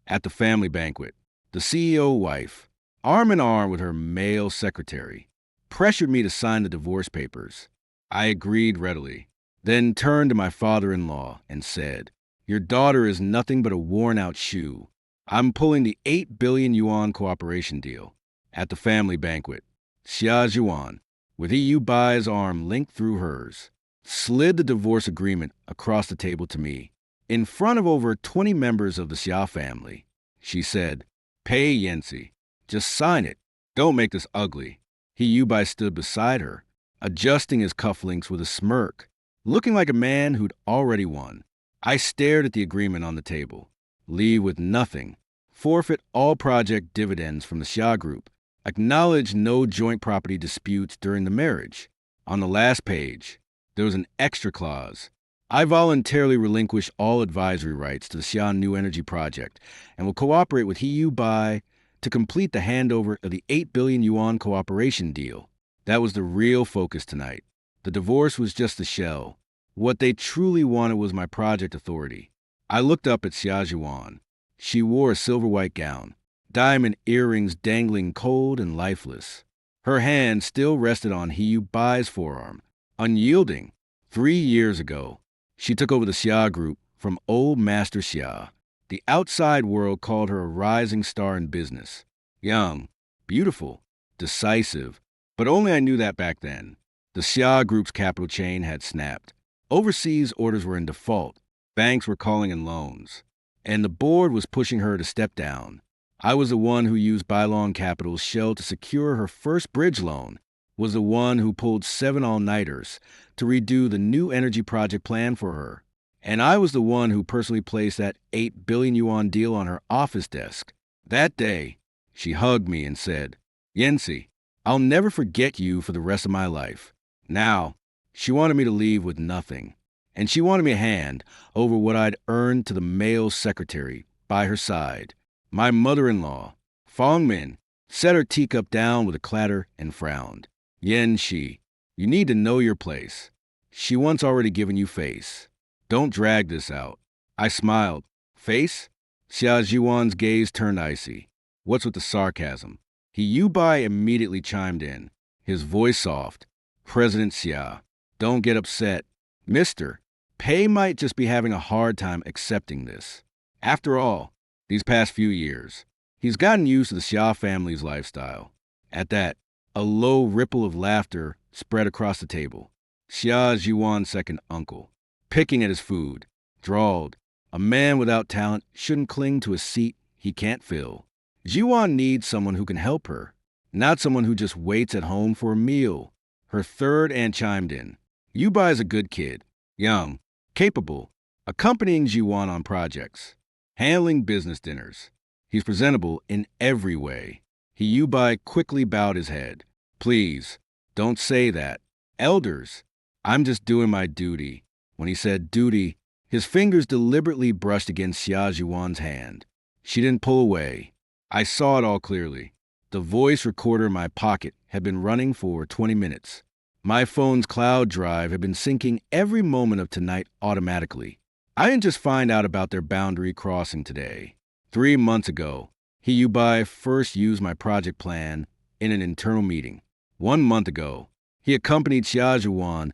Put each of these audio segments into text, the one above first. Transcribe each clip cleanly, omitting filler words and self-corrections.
At the family banquet, the CEO wife, arm in arm with her male secretary, pressured me to sign the divorce papers. I agreed readily, then turned to my father-in-law and said, "Your daughter is nothing but a worn-out shoe. I'm pulling the 8 billion yuan cooperation deal." At the family banquet, Xia Zhuan, with EU Bai's arm linked through hers, slid the divorce agreement across the table to me. In front of over 20 members of the Xia family, she said, "Pay Yancy. Just sign it. Don't make this ugly." He Yubai stood beside her, adjusting his cufflinks with a smirk, looking like a man who'd already won. I stared at the agreement on the table. Leave with nothing. Forfeit all project dividends from the Xia Group. Acknowledge no joint property disputes during the marriage. On the last page, there was an extra clause. I voluntarily relinquish all advisory rights to the Xi'an New Energy Project and will cooperate with He Bai to complete the handover of the 8 billion yuan cooperation deal. That was the real focus tonight. The divorce was just a shell. What they truly wanted was my project authority. I looked up at Xia Zhuan. She wore a silver-white gown, diamond earrings dangling cold and lifeless. Her hand still rested on He Bai's forearm, unyielding. 3 years ago, she took over the Xia Group from old Master Xia. The outside world called her a rising star in business. Young, beautiful, decisive. But only I knew that back then. The Xia Group's capital chain had snapped. Overseas orders were in default. Banks were calling in loans. And the board was pushing her to step down. I was the one who used Bailong Capital's shell to secure her first bridge loan, was the one who pulled 7 all-nighters to redo the new energy project plan for her. And I was the one who personally placed that 8 billion yuan deal on her office desk. That day, she hugged me and said, "Yancy, I'll never forget you for the rest of my life." Now, she wanted me to leave with nothing. And she wanted me a hand over what I'd earned to the male secretary by her side. My mother-in-law, Fong Min, set her teacup down with a clatter and frowned. "Yen Shi, you need to know your place. She once already given you face. Don't drag this out." I smiled. "Face?" Xia Zhuan's gaze turned icy. What's with the sarcasm? He Yubai immediately chimed in, his voice soft. "President Xia, don't get upset. Mister, Pei might just be having a hard time accepting this. After all, these past few years, he's gotten used to the Xia family's lifestyle." At that, a low ripple of laughter spread across the table. Xia Zhuan's second uncle, picking at his food, drawled, "A man without talent shouldn't cling to a seat he can't fill. Zhuan needs someone who can help her, not someone who just waits at home for a meal." Her third aunt chimed in. "Yubai is a good kid, young, capable, accompanying Zhuan on projects, handling business dinners. He's presentable in every way." He Yubai quickly bowed his head. "Please, don't say that. Elders, I'm just doing my duty." When he said duty, his fingers deliberately brushed against Xia Zhuan's hand. She didn't pull away. I saw it all clearly. The voice recorder in my pocket had been running for 20 minutes. My phone's cloud drive had been syncing every moment of tonight automatically. I didn't just find out about their boundary crossing today. 3 months ago, He Yubai first used my project plan in an internal meeting. 1 month ago, he accompanied Xia Zhuan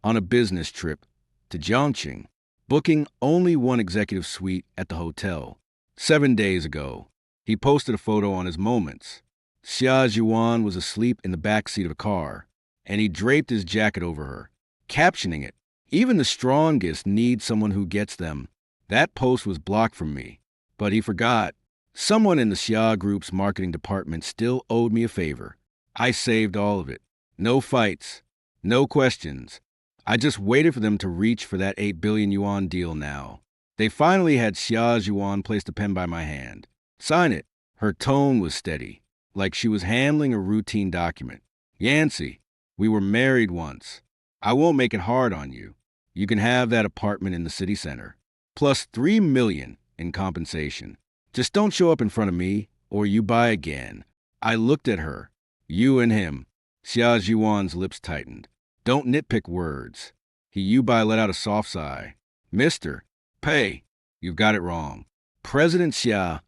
on a business trip to Jiangqing, booking only one executive suite at the hotel. 7 days ago, he posted a photo on his Moments. Xia Zhuan was asleep in the backseat of a car, and he draped his jacket over her, captioning it, "Even the strongest need someone who gets them." That post was blocked from me, but he forgot. Someone in the Xia Group's marketing department still owed me a favor. I saved all of it. No fights, no questions. I just waited for them to reach for that 8 billion yuan deal now. They finally had Xia Zhuan place the pen by my hand. "Sign it." Her tone was steady, like she was handling a routine document. "Yancy, we were married once. I won't make it hard on you. You can have that apartment in the city center, plus 3 million in compensation. Just don't show up in front of me, or you buy again." I looked at her. "You and him." Xia Zhuan's lips tightened. "Don't nitpick words." He Yubai let out a soft sigh. "Mister Pei, you've got it wrong. President Xia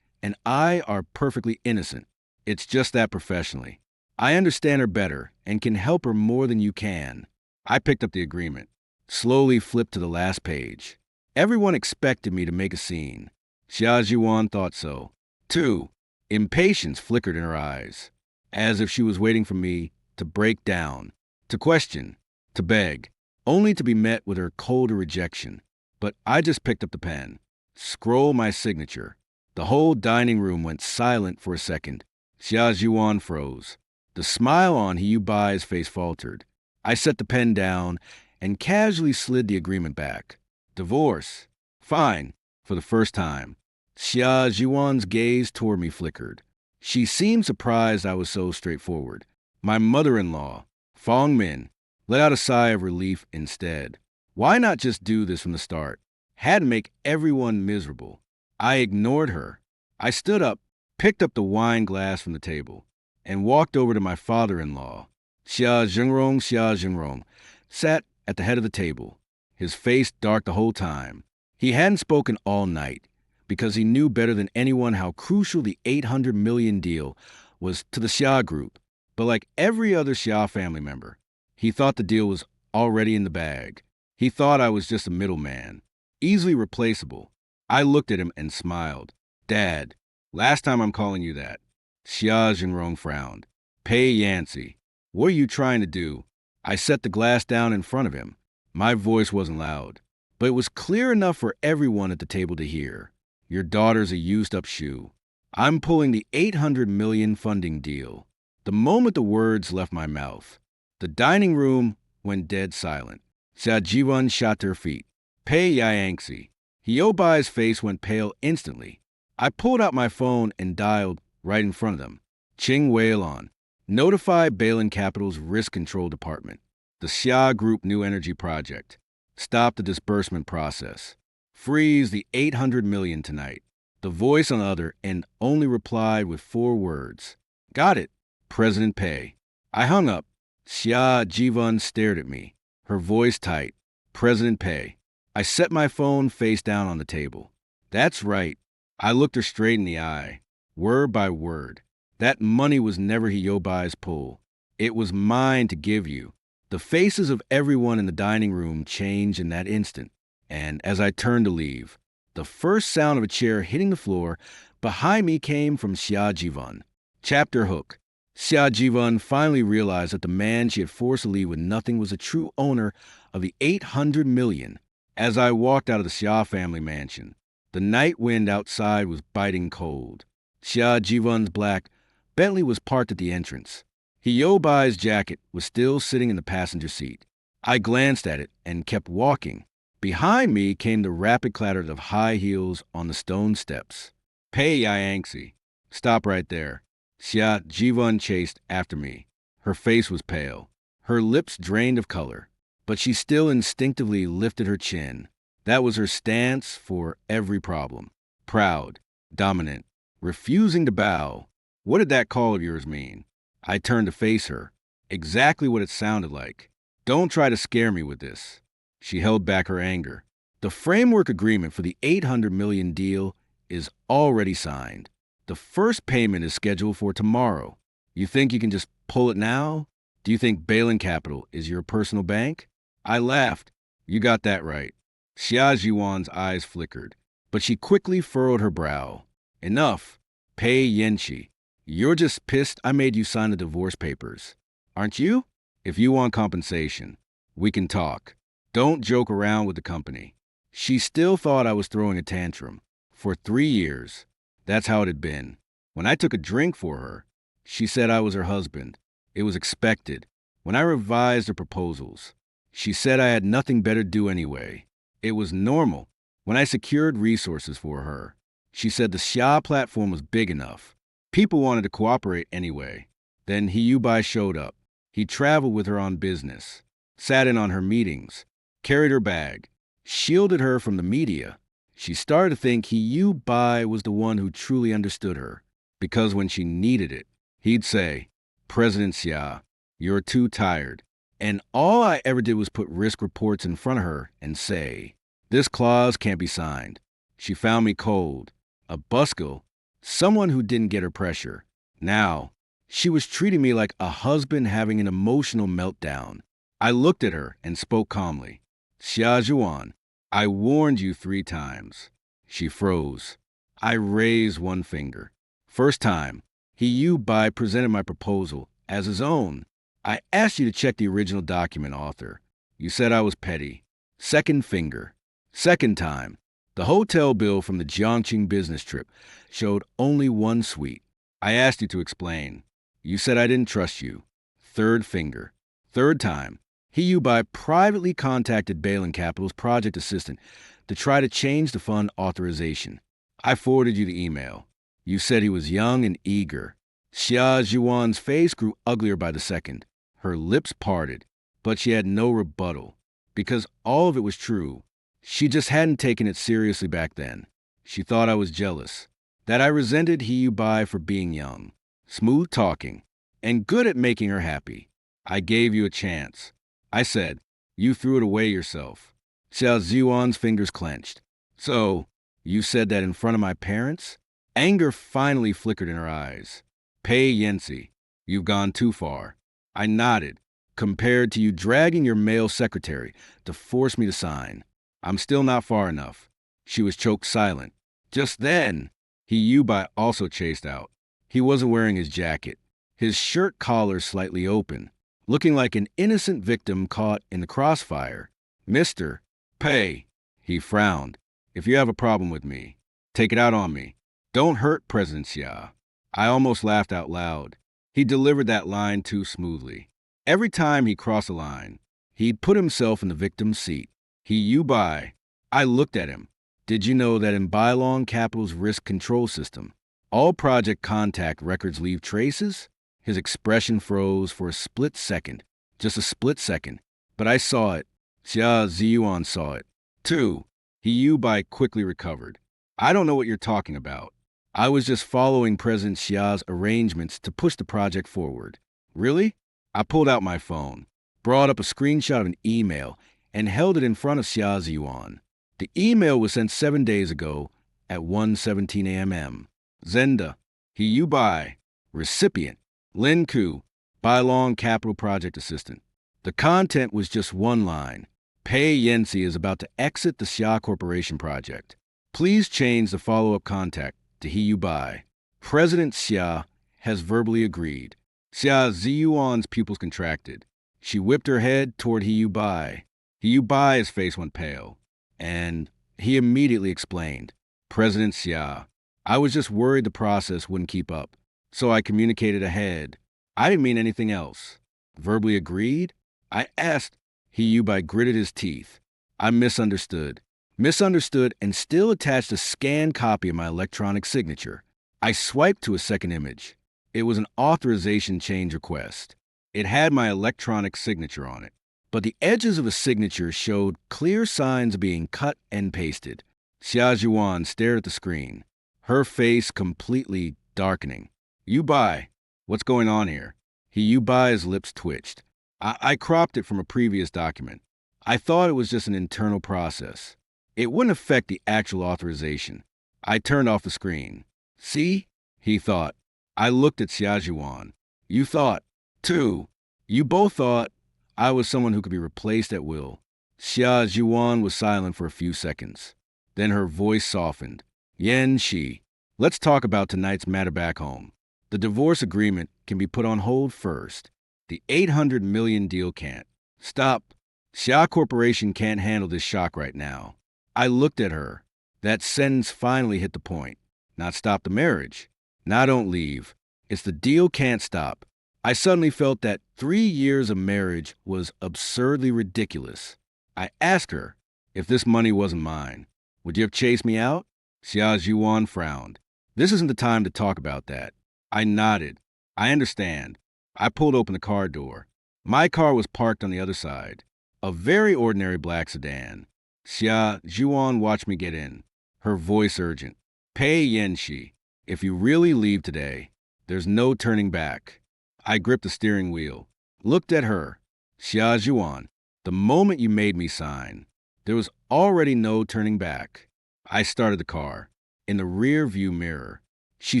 and I are perfectly innocent. It's just that professionally. I understand her better and can help her more than you can. I picked up the agreement, slowly flipped to the last page. Everyone expected me to make a scene. Xia Zhiwan thought so. 2. Impatience flickered in her eyes, as if she was waiting for me to break down, to question, to beg, only to be met with her colder rejection. But I just picked up the pen, scrolled my signature. The whole dining room went silent for a second. Xia Zhiwan froze. The smile on He Bai's face faltered. I set the pen down and casually slid the agreement back. Divorce. Fine, for the first time. Xia Zhiwan's gaze toward me flickered. She seemed surprised I was so straightforward. My mother-in-law, Fong Min, let out a sigh of relief instead. Why not just do this from the start? Had to make everyone miserable. I ignored her. I stood up, picked up the wine glass from the table, and walked over to my father-in-law. Xia Zhengrong, sat at the head of the table, his face dark the whole time. He hadn't spoken all night, because he knew better than anyone how crucial the 800 million deal was to the Xia group. But like every other Xia family member, he thought the deal was already in the bag. He thought I was just a middleman, easily replaceable. I looked at him and smiled. Dad, last time I'm calling you that. Xia Zhengrong frowned. Pei Yancy, what are you trying to do? I set the glass down in front of him. My voice wasn't loud, but it was clear enough for everyone at the table to hear. Your daughter's a used-up shoe. I'm pulling the 800 million funding deal. The moment the words left my mouth, the dining room went dead silent. Xia Jiwan shot to her feet. Pei Yancy. Hiobai's face went pale instantly. I pulled out my phone and dialed right in front of them. Ching Weilon. Notify Balin Capital's Risk Control Department. The Xia Group New Energy Project. Stop the disbursement process. Freeze the 800 million tonight. The voice on the other end only replied with 4 words. Got it, President Pei. I hung up. Xia Jiwan stared at me, her voice tight. President Pei. I set my phone face down on the table. That's right. I looked her straight in the eye, word by word. That money was never Hiobai's pull. It was mine to give you. The faces of everyone in the dining room changed in that instant. And as I turned to leave, the first sound of a chair hitting the floor behind me came from Xia Jiwan. Chapter hook. Xia Jiwan finally realized that the man she had forced to leave with nothing was the true owner of the 800 million. As I walked out of the Xia family mansion, the night wind outside was biting cold. Xia Jiwan's black Bentley was parked at the entrance. Hiobai's jacket was still sitting in the passenger seat. I glanced at it and kept walking. Behind me came the rapid clatter of high heels on the stone steps. Pei Yancy. Stop right there. Xia Jiwan chased after me. Her face was pale, her lips drained of color, but she still instinctively lifted her chin. That was her stance for every problem. Proud, dominant, refusing to bow. What did that call of yours mean? I turned to face her. Exactly what it sounded like. Don't try to scare me with this. She held back her anger. The framework agreement for the 800 million deal is already signed. The first payment is scheduled for tomorrow. You think you can just pull it now? Do you think Balin Capital is your personal bank? I laughed. You got that right. Xia Jiwan's eyes flickered, but she quickly furrowed her brow. Enough. Pei Yancy. You're just pissed I made you sign the divorce papers. Aren't you? If you want compensation, we can talk. Don't joke around with the company. She still thought I was throwing a tantrum. For 3 years, that's how it had been. When I took a drink for her, she said I was her husband. It was expected. When I revised her proposals, she said I had nothing better to do anyway. It was normal. When I secured resources for her, she said the Xia platform was big enough. People wanted to cooperate anyway. Then Hiubai showed up. He traveled with her on business, sat in on her meetings, carried her bag, shielded her from the media. She started to think Hiubai was the one who truly understood her, because when she needed it, he'd say, President Xia, you're too tired. And all I ever did was put risk reports in front of her and say, this clause can't be signed. She found me cold, a buzzkill, someone who didn't get her pressure. Now, she was treating me like a husband having an emotional meltdown. I looked at her and spoke calmly. Xia Zhuan, I warned you 3 times. She froze. I raised one finger. First time, Yu Bai presented my proposal as his own. I asked you to check the original document author. You said I was petty. Second finger. Second time, the hotel bill from the Jiangqing business trip showed only one suite. I asked you to explain. You said I didn't trust you. Third finger. Third time, Yu Bai privately contacted Balin Capital's project assistant to try to change the fund authorization. I forwarded you the email. You said he was young and eager. Xia Zhuan's face grew uglier by the second. Her lips parted, but she had no rebuttal. Because all of it was true. She just hadn't taken it seriously back then. She thought I was jealous. That I resented Yu Bai for being young, smooth talking, and good at making her happy. I gave you a chance. I said, you threw it away yourself. Xia Zhuan's fingers clenched. So, you said that in front of my parents? Anger finally flickered in her eyes. Pei Yancy, you've gone too far. I nodded, compared to you dragging your male secretary to force me to sign. I'm still not far enough. She was choked silent. Just then, Yu Bai also chased out. He wasn't wearing his jacket. His shirt collar slightly open, looking like an innocent victim caught in the crossfire. Mr. Pei, he frowned. If you have a problem with me, take it out on me. Don't hurt President Xia. I almost laughed out loud. He delivered that line too smoothly. Every time he crossed a line, he'd put himself in the victim's seat. Yu Bai. I looked at him. Did you know that in Bailong Capital's risk control system, all project contact records leave traces? His expression froze for a split second. Just a split second. But I saw it. Xia Ziyuan saw it. Too. Yu Bai quickly recovered. I don't know what you're talking about. I was just following President Xia's arrangements to push the project forward. Really? I pulled out my phone, brought up a screenshot of an email, and held it in front of Xia Ziyuan. The email was sent 7 days ago at 1:17 a.m. Zenda, Yu Bai, recipient, Lin Ku, Bailong Capital Project Assistant. The content was just one line. Pei Yancy is about to exit the Xia Corporation project. Please change the follow-up contact to Yu Bai. President Xia has verbally agreed. Xia Ziyuan's pupils contracted. She whipped her head toward Yu Bai. Yu Bai's face went pale, and he immediately explained. President Xia, I was just worried the process wouldn't keep up, so I communicated ahead. I didn't mean anything else. Verbally agreed? I asked. Yu Bai gritted his teeth. I misunderstood. Misunderstood and still attached a scanned copy of my electronic signature. I swiped to a second image. It was an authorization change request. It had my electronic signature on it, but the edges of the signature showed clear signs of being cut and pasted. Xia Zhuan stared at the screen, her face completely darkening. Yu Bai, what's going on here? Yu Bai's lips twitched. I cropped it from a previous document. I thought it was just an internal process. It wouldn't affect the actual authorization. I turned off the screen. See? He thought. I looked at Xia Zhuan. You thought, too. You both thought I was someone who could be replaced at will. Xia Zhuan was silent for a few seconds. Then her voice softened. Yan Shi, let's talk about tonight's matter back home. The divorce agreement can be put on hold first. The 800 million deal can't. Stop. Xia Corporation can't handle this shock right now. I looked at her. That sentence finally hit the point. Not stop the marriage. Now don't leave. It's the deal can't stop. I suddenly felt that 3 years of marriage was absurdly ridiculous. I asked her, if this money wasn't mine, would you have chased me out? Xia Zhuan frowned. This isn't the time to talk about that. I nodded. I understand. I pulled open the car door. My car was parked on the other side. A very ordinary black sedan. Xia Zhuan watched me get in, her voice urgent. Pei Yanxi, if you really leave today, there's no turning back. I gripped the steering wheel, looked at her. Xia Zhuan, the moment you made me sign, there was already no turning back. I started the car. In the rear view mirror, She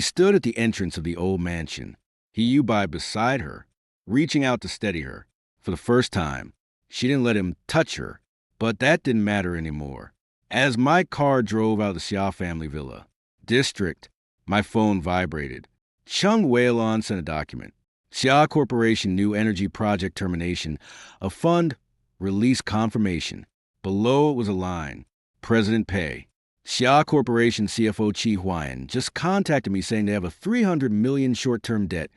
stood at the entrance of the old mansion. He U-by beside her, reaching out to steady her. For the first time, she didn't let him touch her, but that didn't matter anymore. As my car drove out of the Xia family villa district, my phone vibrated. Chung Weilon sent a document. Xia Corporation New Energy Project Termination of Fund Release Confirmation. Below it was a line. President Pei. Xia Corporation CFO Chi Huayan just contacted me saying they have a $300 million short-term debt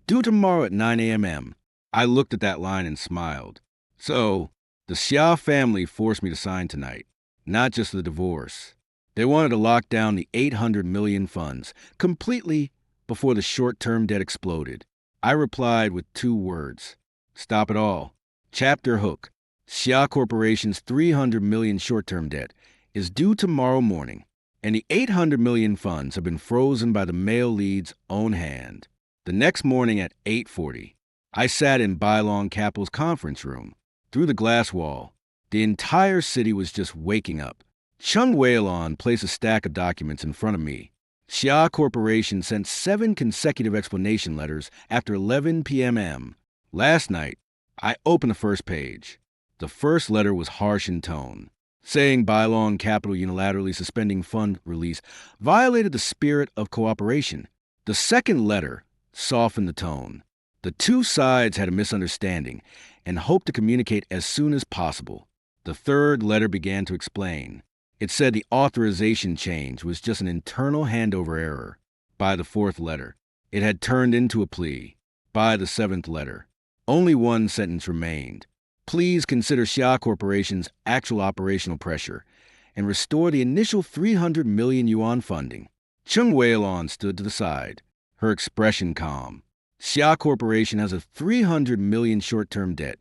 due tomorrow at 9 a.m. I looked at that line and smiled. So, the Xia family forced me to sign tonight, not just the divorce. They wanted to lock down the $800 million funds completely before the short-term debt exploded. I replied with 2 words. Stop it all. Chapter hook. Xia Corporation's $300 million short-term debt is due tomorrow morning, and the $800 million funds have been frozen by the male lead's own hand. The next morning at 8:40, I sat in Bailong Capital's conference room. Through the glass wall, the entire city was just waking up. Chung Weilon placed a stack of documents in front of me. Xia Corporation sent 7 consecutive explanation letters after 11 p.m. Last night, I opened the first page. The first letter was harsh in tone, saying Bailong Capital unilaterally suspending fund release violated the spirit of cooperation. The second letter softened the tone. The 2 sides had a misunderstanding and hoped to communicate as soon as possible. The third letter began to explain. It said the authorization change was just an internal handover error. By the 4th letter, it had turned into a plea. By the 7th letter, only 1 sentence remained. Please consider Xia Corporation's actual operational pressure and restore the initial 300 million yuan funding. Chung Weilon stood to the side, her expression calm. Xia Corporation has a 300 million short-term debt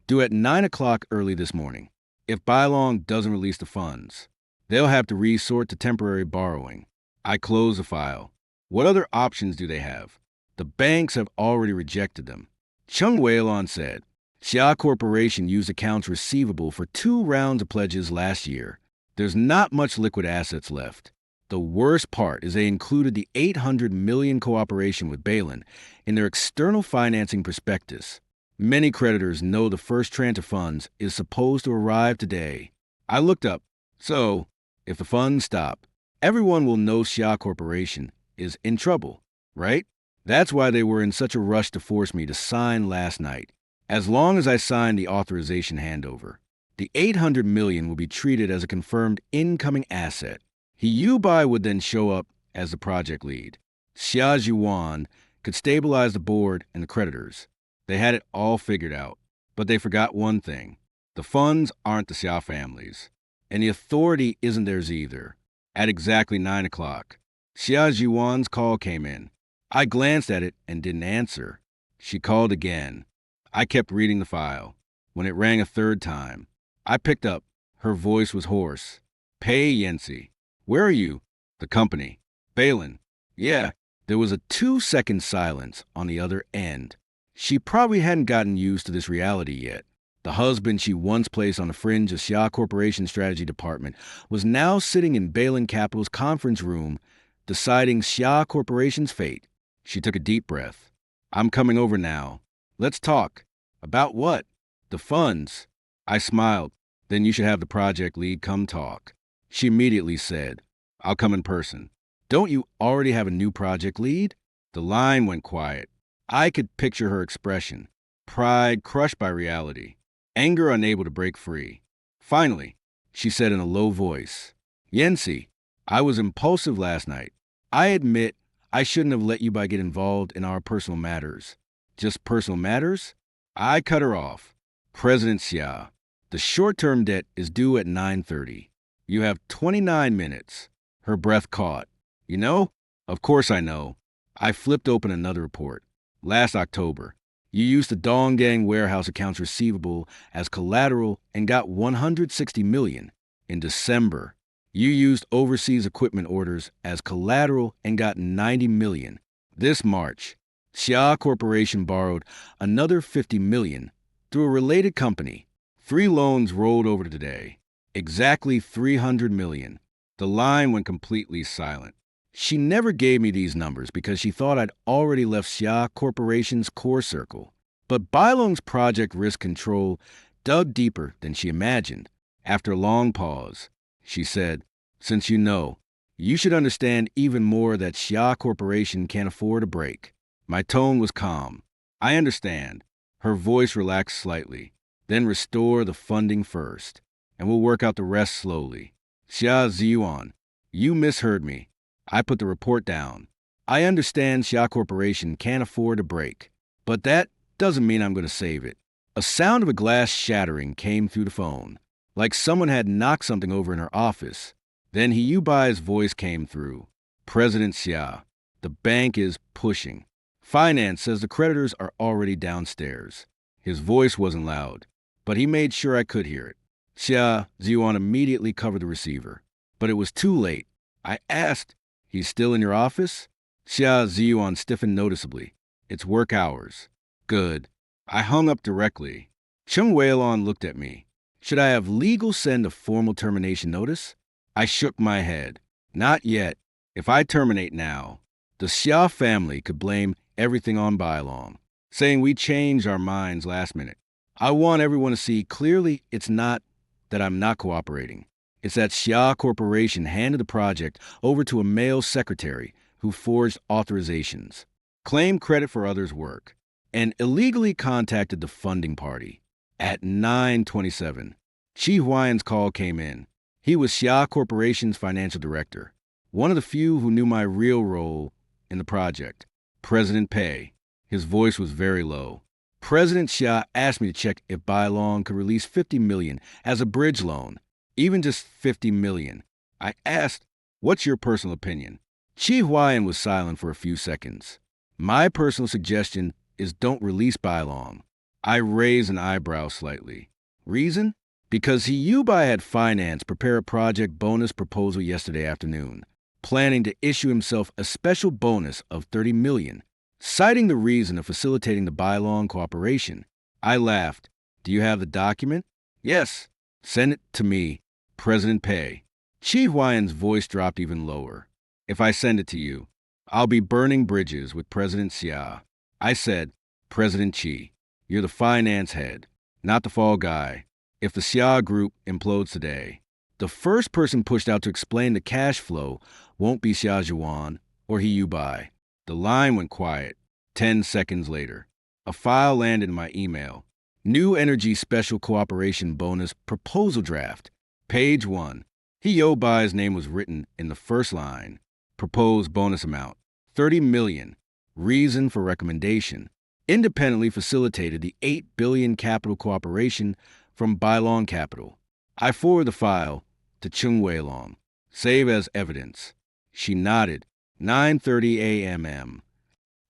due at 9 o'clock early this morning. If Bailong doesn't release the funds, they'll have to resort to temporary borrowing. I closed the file. What other options do they have? The banks have already rejected them. Chung Weilon said, Xia Corporation used accounts receivable for 2 rounds of pledges last year. There's not much liquid assets left. The worst part is they included the 800 million cooperation with Balin in their external financing prospectus. Many creditors know the first tranche of funds is supposed to arrive today. I looked up. So, if the funds stop, everyone will know Xia Corporation is in trouble, right? That's why they were in such a rush to force me to sign last night. As long as I sign the authorization handover, the 800 million will be treated as a confirmed incoming asset. He U-by would then show up as the project lead. Xia Zhuan could stabilize the board and the creditors. They had it all figured out, but they forgot one thing. The funds aren't the Xia family's, and the authority isn't theirs either. At exactly 9 o'clock, Xia Zhuan's call came in. I glanced at it and didn't answer. She called again. I kept reading the file. When it rang a 3rd time, I picked up. Her voice was hoarse. Pei Yancy. Where are you? The company. Balin. Yeah. There was a 2-second silence on the other end. She probably hadn't gotten used to this reality yet. The husband she once placed on the fringe of Xia Corporation's strategy department was now sitting in Balin Capital's conference room, deciding Xia Corporation's fate. She took a deep breath. I'm coming over now. Let's talk. About what? The funds. I smiled. Then you should have the project lead come talk. She immediately said, I'll come in person. Don't you already have a new project lead? The line went quiet. I could picture her expression. Pride crushed by reality. Anger unable to break free. Finally, she said in a low voice, Yancy, I was impulsive last night. I admit I shouldn't have let you get involved in our personal matters. Just personal matters? I cut her off. President Xia, the short-term debt is due at 9:30. You have 29 minutes. Her breath caught. You know? Of course I know. I flipped open another report. Last October, you used the Donggang warehouse accounts receivable as collateral and got 160 million. In December, you used overseas equipment orders as collateral and got 90 million. This March, Xia Corporation borrowed another 50 million through a related company. 3 loans rolled over to today. Exactly 300 million. The line went completely silent. She never gave me these numbers because she thought I'd already left Xia Corporation's core circle. But Bailong's project risk control dug deeper than she imagined. After a long pause, she said, "Since you know, you should understand even more that Xia Corporation can't afford a break." My tone was calm. "I understand." Her voice relaxed slightly. "Then restore the funding first, and we'll work out the rest slowly." "Xia Ziyuan, you misheard me." I put the report down. "I understand Xia Corporation can't afford a break, but that doesn't mean I'm going to save it." A sound of a glass shattering came through the phone, like someone had knocked something over in her office. Then Hiyubai's voice came through. "President Xia, the bank is pushing. Finance says the creditors are already downstairs." His voice wasn't loud, but he made sure I could hear it. Xia Ziyuan immediately covered the receiver. But it was too late. I asked, "He's still in your office?" Xia Ziyuan stiffened noticeably. "It's work hours." "Good." I hung up directly. Chung Weilon looked at me. "Should I have legal send a formal termination notice?" I shook my head. "Not yet. If I terminate now, the Xia family could blame everything on Bailong, saying we changed our minds last minute. I want everyone to see clearly it's not that I'm not cooperating. It's that Xia Corporation handed the project over to a male secretary who forged authorizations, claimed credit for others' work, and illegally contacted the funding party." At 9:27, Chi Huayan's call came in. He was Xia Corporation's financial director, one of the few who knew my real role in the project. "President Pei." His voice was very low. "President Xia asked me to check if Bailong could release $50 million as a bridge loan, even just $50 million. I asked, 'What's your personal opinion?'" Chi Huayan was silent for a few seconds. "My personal suggestion is don't release Bailong." I raised an eyebrow slightly. "Reason?" "Because Hiyubai had finance prepare a project bonus proposal yesterday afternoon, planning to issue himself a special bonus of $30 million, citing the reason of facilitating the Bailong cooperation." I laughed. "Do you have the document?" "Yes." "Send it to me, President Pei." Chi Huayan's voice dropped even lower. "If I send it to you, I'll be burning bridges with President Xia." I said, "President Chi, you're the finance head, not the fall guy. If the Xia group implodes today, the first person pushed out to explain the cash flow won't be Xia Zhuan or Hiyubai." The line went quiet. 10 seconds later, a file landed in my email. "New Energy Special Cooperation Bonus Proposal Draft. Page 1. Hiyubai's name was written in the first line. Proposed bonus amount, $30 million. Reason for recommendation. Independently facilitated the $8 billion capital cooperation from Bailong Capital." I forwarded the file to Chung Weilong. "Save as evidence." She nodded. 9:30 a.m.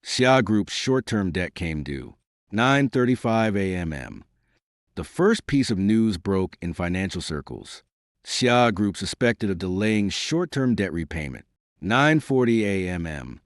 Xia Group's short-term debt came due. 9:35 a.m. The first piece of news broke in financial circles. Xia Group suspected of delaying short-term debt repayment. 9:40 a.m.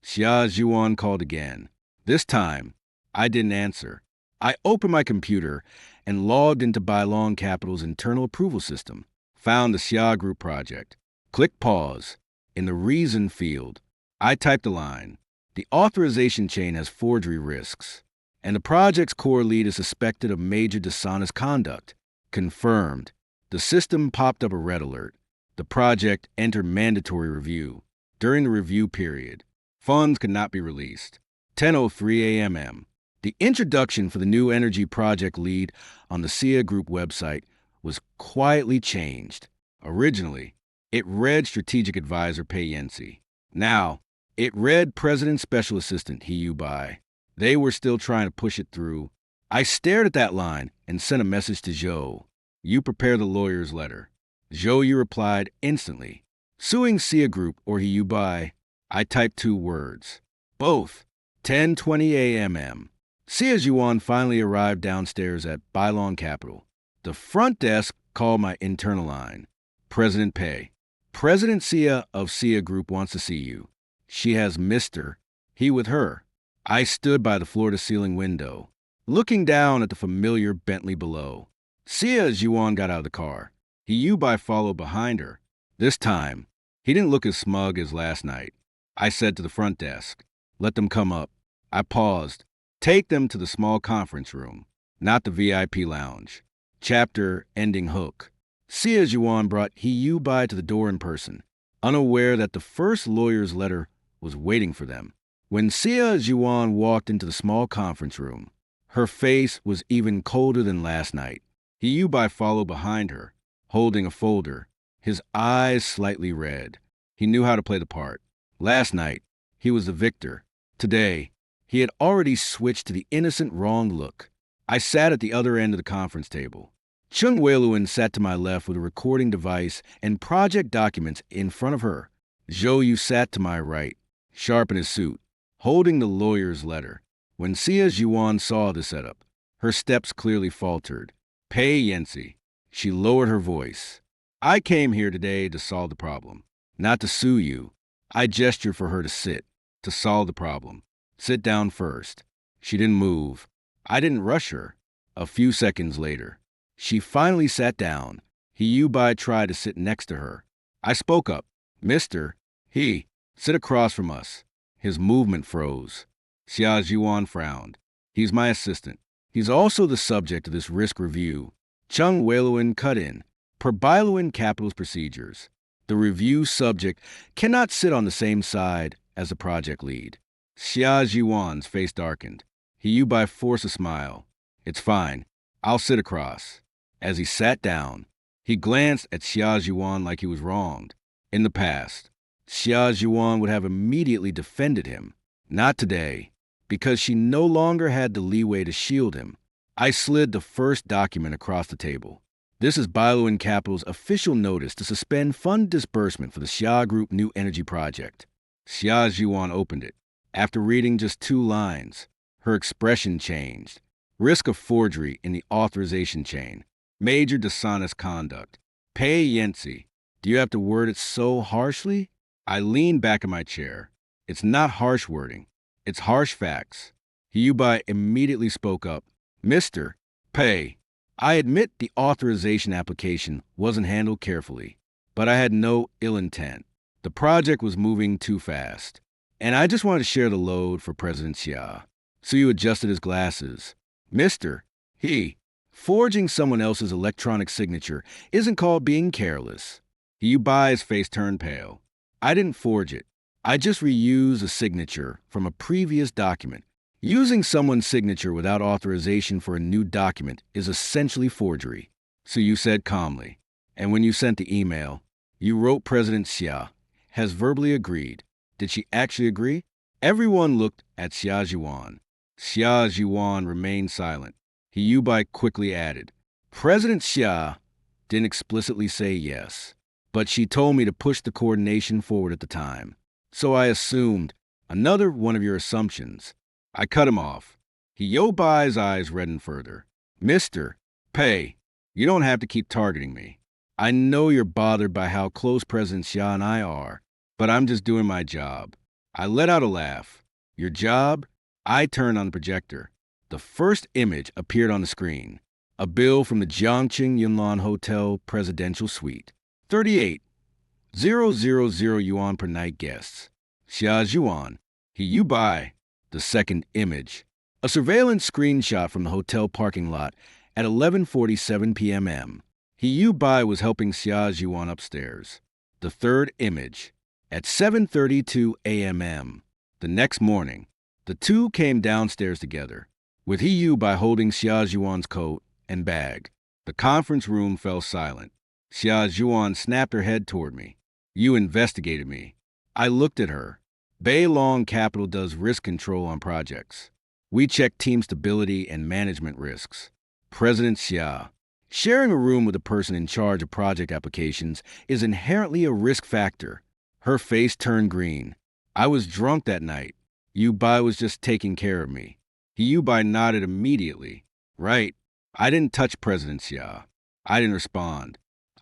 Xia Zhuan called again. This time, I didn't answer. I opened my computer and logged into Bailong Capital's internal approval system. Found the Xia Group project. Click pause. In the reason field, I typed a line. "The authorization chain has forgery risks, and the project's core lead is suspected of major dishonest conduct." Confirmed. The system popped up a red alert. The project entered mandatory review. During the review period, funds could not be released. 10:03 a.m. The introduction for the new energy project lead on the Xia Group website was quietly changed. Originally, it read Strategic Advisor Pei Yancy. Now, it read President Special Assistant Hiyubai. They were still trying to push it through. I stared at that line and sent a message to Zhou. "You prepare the lawyer's letter." Zhou replied instantly. "Suing Xia Group or Hiyubai." I typed 2 words. "Both." 10:20 a.m. Xia Zhuan finally arrived downstairs at Bailong Capital. The front desk called my internal line. "President Pei. President Xia of Xia Group wants to see you. She has Mr. He with her." I stood by the floor-to-ceiling window, looking down at the familiar Bentley below. Xia Zhuan got out of the car. Hiyubai followed behind her. This time, He didn't look as smug as last night. I said to the front desk, "Let them come up." I paused. "Take them to the small conference room, not the VIP lounge." Chapter ending hook. Sia Juan brought Hiyu Bai to the door in person, unaware that the first lawyer's letter was waiting for them. When Sia Juan walked into the small conference room, her face was even colder than last night. Hiyu Bai followed behind her, holding a folder, his eyes slightly red. He knew how to play the part. Last night, he was the victor. Today, he had already switched to the innocent wrong look. I sat at the other end of the conference table. Chung Wei-Luan sat to my left with a recording device and project documents in front of her. Zhou Yu sat to my right, sharp in his suit, holding the lawyer's letter. When Sia Juan saw the setup, her steps clearly faltered. Pei Yancy. She lowered her voice. "I came here today to solve the problem, not to sue you." I gestured for her to sit, to solve the problem. "Sit down first." She didn't move. I didn't rush her. A few seconds later, she finally sat down. Hiyu Bai tried to sit next to her. I spoke up. "Mister, sit across from us." His movement froze. Xia Zhuan frowned. "He's my assistant. He's also the subject of this risk review." Chung Wei-Luan cut in. Per Bailuan Capital's procedures, the review subject cannot sit on the same side as the project lead. Xia Zhuan's face darkened. Hiyu Bai forced a smile. "It's fine. I'll sit across." As he sat down, he glanced at Xia Zhuan like he was wronged. In the past, Xia Zhuan would have immediately defended him. Not today, because she no longer had the leeway to shield him. I slid the first document across the table. "This is Bailuan Capital's official notice to suspend fund disbursement for the Xia Group New Energy Project." Xia Zhuan opened it. After reading just 2 lines, her expression changed. "Risk of forgery in the authorization chain. Major dishonest conduct. Pei Yancy. Do you have to word it so harshly?" I leaned back in my chair. "It's not harsh wording. It's harsh facts." Hiyu Bai immediately spoke up. "Mr. Pei, I admit the authorization application wasn't handled carefully, but I had no ill intent. The project was moving too fast, and I just wanted to share the load for President Xia." So you adjusted his glasses. "Mister, forging someone else's electronic signature isn't called being careless." Hiyu Bai's face turned pale. "I didn't forge it. I just reused a signature from a previous document. Using someone's signature without authorization for a new document is essentially forgery." So you said calmly. "And when you sent the email, you wrote President Xia has verbally agreed. Did she actually agree?" Everyone looked at Xia Zhuan. Xia Zhuan remained silent. Hiyu Bai quickly added, "President Xia didn't explicitly say yes, but she told me to push the coordination forward at the time. So I assumed another one of your assumptions." I cut him off. Hiyu Bai's eyes reddened further. "Mr. Pei, you don't have to keep targeting me. I know you're bothered by how close President Xia and I are, but I'm just doing my job." I let out a laugh. "Your job?" I turned on the projector. The first image appeared on the screen. A bill from the Jiangqing Yunlan Hotel Presidential Suite. 38,000 yuan per night guests. Xia Zhuan. Hiyu Bai. The second image. A surveillance screenshot from the hotel parking lot at 11:47 p.m. Hiyu Bai was helping Xia Zhuan upstairs. The third image. At 7:32 a.m. The next morning, the two came downstairs together, with Hiyu Bai holding Xia Zhuan's coat and bag. The conference room fell silent. Xia Zhuan snapped her head toward me. "You investigated me." I looked at her. Beilong Capital does risk control on projects. We check team stability and management risks. President Xia. Sharing a room with a person in charge of project applications is inherently a risk factor. Her face turned green. "I was drunk that night. Hiyu Bai was just taking care of me." Hiyu Bai nodded immediately. "Right. I didn't touch President Xia." I didn't respond.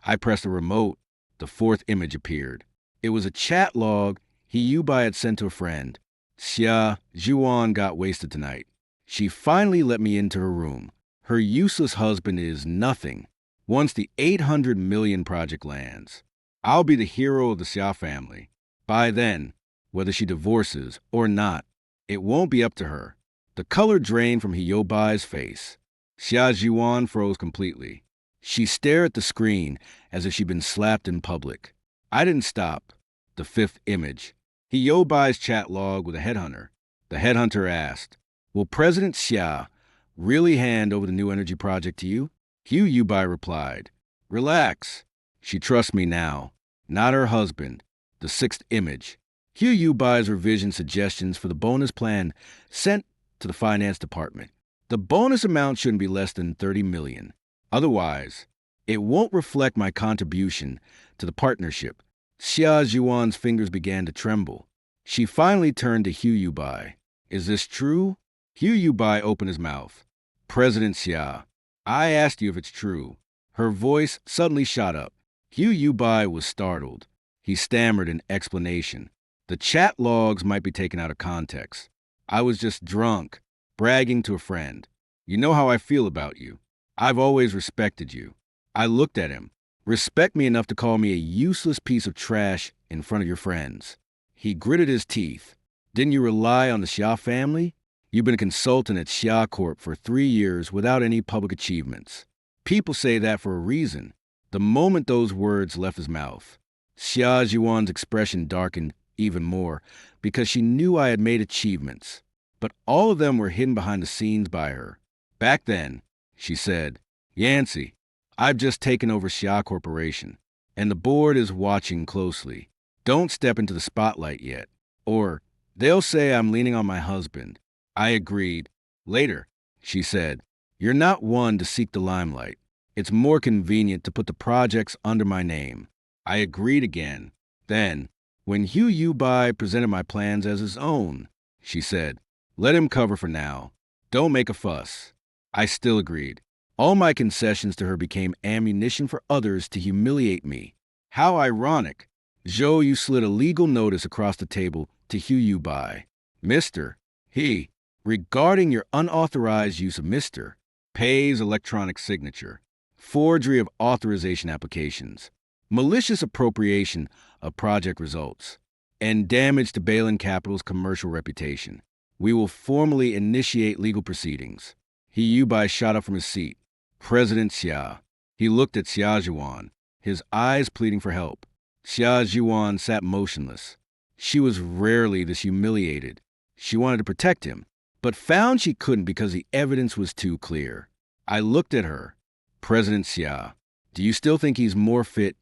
I pressed a remote. The fourth image appeared. It was a chat log Hiyu Bai had sent to a friend. "Xia Zhuan got wasted tonight. She finally let me into her room. Her useless husband is nothing once the 800 million project lands. I'll be the hero of the Xia family. By then, whether she divorces or not, it won't be up to her. The color drained from Hyobai's face. Xia Zhuan froze completely. She stared at the screen as if she'd been slapped in public. I didn't stop. The fifth image. Hyobai's chat log with a headhunter. The headhunter asked, "Will President Xia really hand over the new energy project to you?" Hugh Yubai replied, "Relax. She trusts me now, not her husband." The sixth image. Hugh Yubai's revision suggestions for the bonus plan sent to the finance department. The bonus amount shouldn't be less than 30 million. Otherwise, it won't reflect my contribution to the partnership. Xia Zhuan's fingers began to tremble. She finally turned to Hugh Yubai. "Is this true?" Hugh Yubai opened his mouth. "President Xia, I asked you if it's true." Her voice suddenly shot up. Hugh Yubai was startled. He stammered an explanation. "The chat logs might be taken out of context. I was just drunk, bragging to a friend. You know how I feel about you. I've always respected you." I looked at him. "Respect me enough to call me a useless piece of trash in front of your friends." He gritted his teeth. "Didn't you rely on the Xia family? You've been a consultant at Xia Corp for 3 years without any public achievements. People say that for a reason." The moment those words left his mouth, Xia Zhuan's expression darkened even more because she knew I had made achievements. But all of them were hidden behind the scenes by her. "Back then," she said, "Yancy, I've just taken over Xia Corporation, and the board is watching closely. Don't step into the spotlight yet, or they'll say I'm leaning on my husband." I agreed. "Later," she said, "you're not one to seek the limelight. It's more convenient to put the projects under my name." I agreed again. Then, when Hugh Yubai presented my plans as his own, she said, "Let him cover for now. Don't make a fuss." I still agreed. All my concessions to her became ammunition for others to humiliate me. How ironic. "Zhou, you slid a legal notice across the table to Hugh Yubai. Mr. He, regarding your unauthorized use of Mr. Pei's electronic signature, forgery of authorization applications, malicious appropriation of project results, and damage to Balin Capital's commercial reputation. We will formally initiate legal proceedings." He Yubai shot up from his seat. "President Xia." He looked at Xia Zhuan, his eyes pleading for help. Xia Zhuan sat motionless. She was rarely this humiliated. She wanted to protect him, but found she couldn't because the evidence was too clear. I looked at her. "President Xia, do you still think he's more fit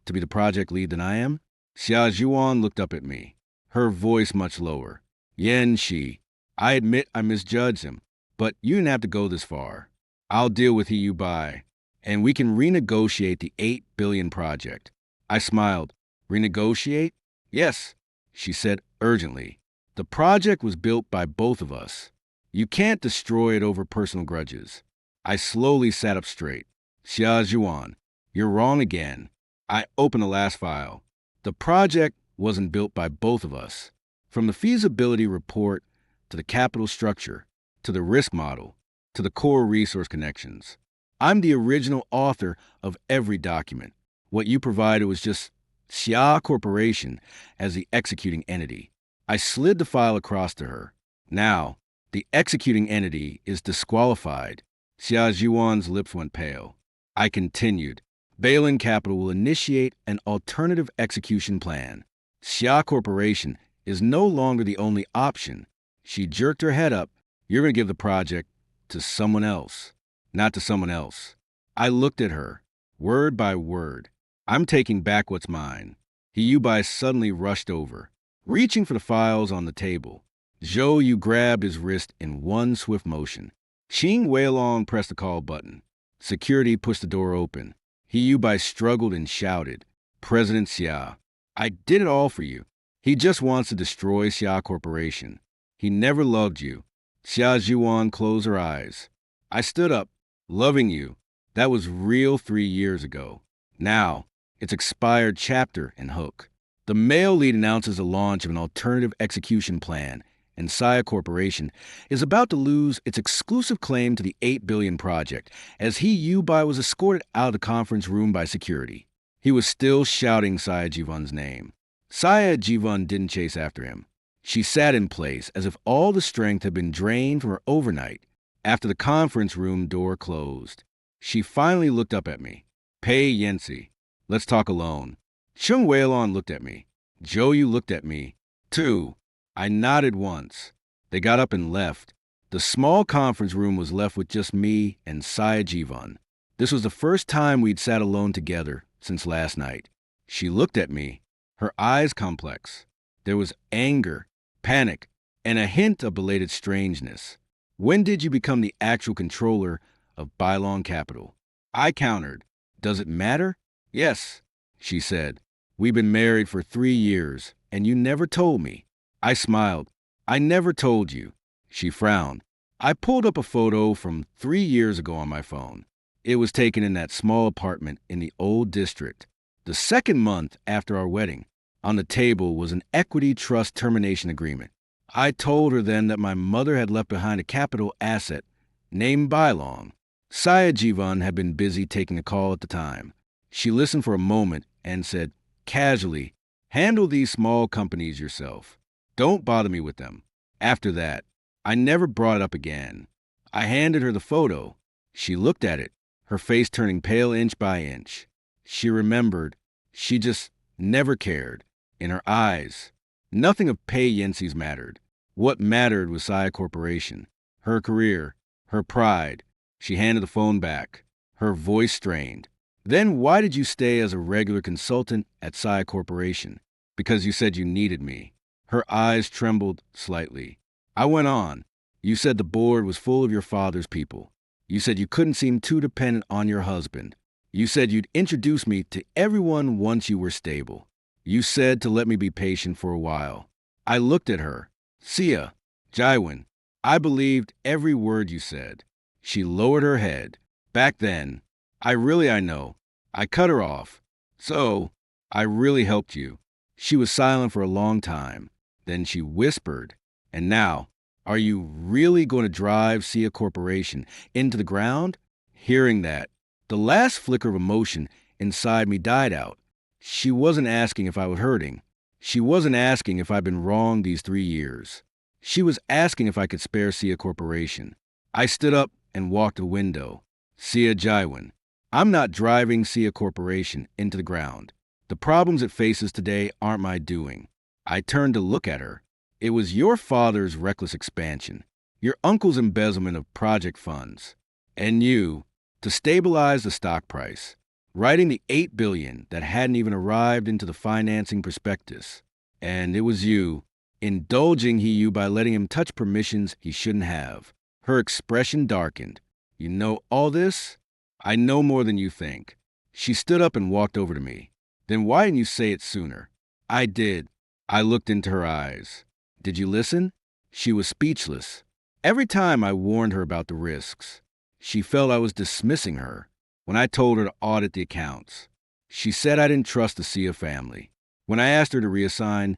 to be the project lead than I am?" Xia Zhuan looked up at me, her voice much lower. "Yan Shi, I admit I misjudged him, but you didn't have to go this far. I'll deal with He Yubai, and we can renegotiate the 8 billion project." I smiled. "Renegotiate?" "Yes," she said urgently. "The project was built by both of us. You can't destroy it over personal grudges." I slowly sat up straight. "Xia Zhuan, you're wrong again." I opened the last file. The project wasn't built by both of us. From the feasibility report to the capital structure, to the risk model, to the core resource connections. I'm the original author of every document. What you provided was just Xia Corporation as the executing entity. I slid the file across to her. "Now, the executing entity is disqualified." Xia Zhuan's lips went pale. I continued. "Balin Capital will initiate an alternative execution plan. Xia Corporation is no longer the only option." She jerked her head up. "You're going to give the project to someone else, not to someone else." I looked at her, word by word. "I'm taking back what's mine." He Yubai suddenly rushed over, reaching for the files on the table. Zhou Yu grabbed his wrist in one swift motion. Qing Weilong pressed the call button. Security pushed the door open. He Yubai struggled and shouted, "President Xia, I did it all for you. He just wants to destroy Xia Corporation. He never loved you." Xia Zhuan closed her eyes. I stood up. "Loving you, that was real 3 years ago. Now, it's expired chapter and hook." The mail lead announces the launch of an alternative execution plan, and Xia Corporation is about to lose its exclusive claim to the 8 billion project as He Yubai was escorted out of the conference room by security. He was still shouting Saya Jivan's name. Saya Jivan didn't chase after him. She sat in place as if all the strength had been drained from her overnight. After the conference room door closed, she finally looked up at me. Pei Yensi, let's talk alone. Chung Weilon looked at me. Joyu looked at me, too. I nodded once. They got up and left. The small conference room was left with just me and Saya Jivan. This was the first time we'd sat alone together since last night. She looked at me, her eyes complex. There was anger, panic, and a hint of belated strangeness. When did you become the actual controller of Bylong Capital? I countered. Does it matter? Yes, she said. We've been married for 3 years, and you never told me. I smiled. I never told you. She frowned. I pulled up a photo from 3 years ago on my phone. It was taken in that small apartment in the old district. The second month after our wedding, on the table was an equity trust termination agreement. I told her then that my mother had left behind a capital asset named Bylong. Saya Jivan had been busy taking a call at the time. She listened for a moment and said, casually, handle these small companies yourself. Don't bother me with them. After that, I never brought it up again. I handed her the photo. She looked at it, her face turning pale inch by inch. She remembered. She just never cared. In her eyes, nothing of Pei Yensi's mattered. What mattered was Saya Corporation, her career, her pride. She handed the phone back, her voice strained. Then why did you stay as a regular consultant at Saya Corporation? Because you said you needed me. Her eyes trembled slightly. I went on. You said the board was full of your father's people. You said you couldn't seem too dependent on your husband. You said you'd introduce me to everyone once you were stable. You said to let me be patient for a while. I looked at her. Sia, Jaiwin, I believed every word you said. She lowered her head. Back then, I know. I cut her off. So, I really helped you. She was silent for a long time. Then she whispered, and now, are you really going to drive Sia Corporation into the ground? Hearing that, the last flicker of emotion inside me died out. She wasn't asking if I was hurting. She wasn't asking if I'd been wrong these 3 years. She was asking if I could spare Sia Corporation. I stood up and walked to the window. Sia Jaiwin, I'm not driving Sia Corporation into the ground. The problems it faces today aren't my doing. I turned to look at her. It was your father's reckless expansion, your uncle's embezzlement of project funds, and you, to stabilize the stock price, writing the $8 billion that hadn't even arrived into the financing prospectus. And it was you, indulging you by letting him touch permissions he shouldn't have. Her expression darkened. You know all this? I know more than you think. She stood up and walked over to me. Then why didn't you say it sooner? I did. I looked into her eyes. Did you listen? She was speechless. Every time I warned her about the risks, she felt I was dismissing her. When I told her to audit the accounts, she said I didn't trust the Sia family. When I asked her to reassign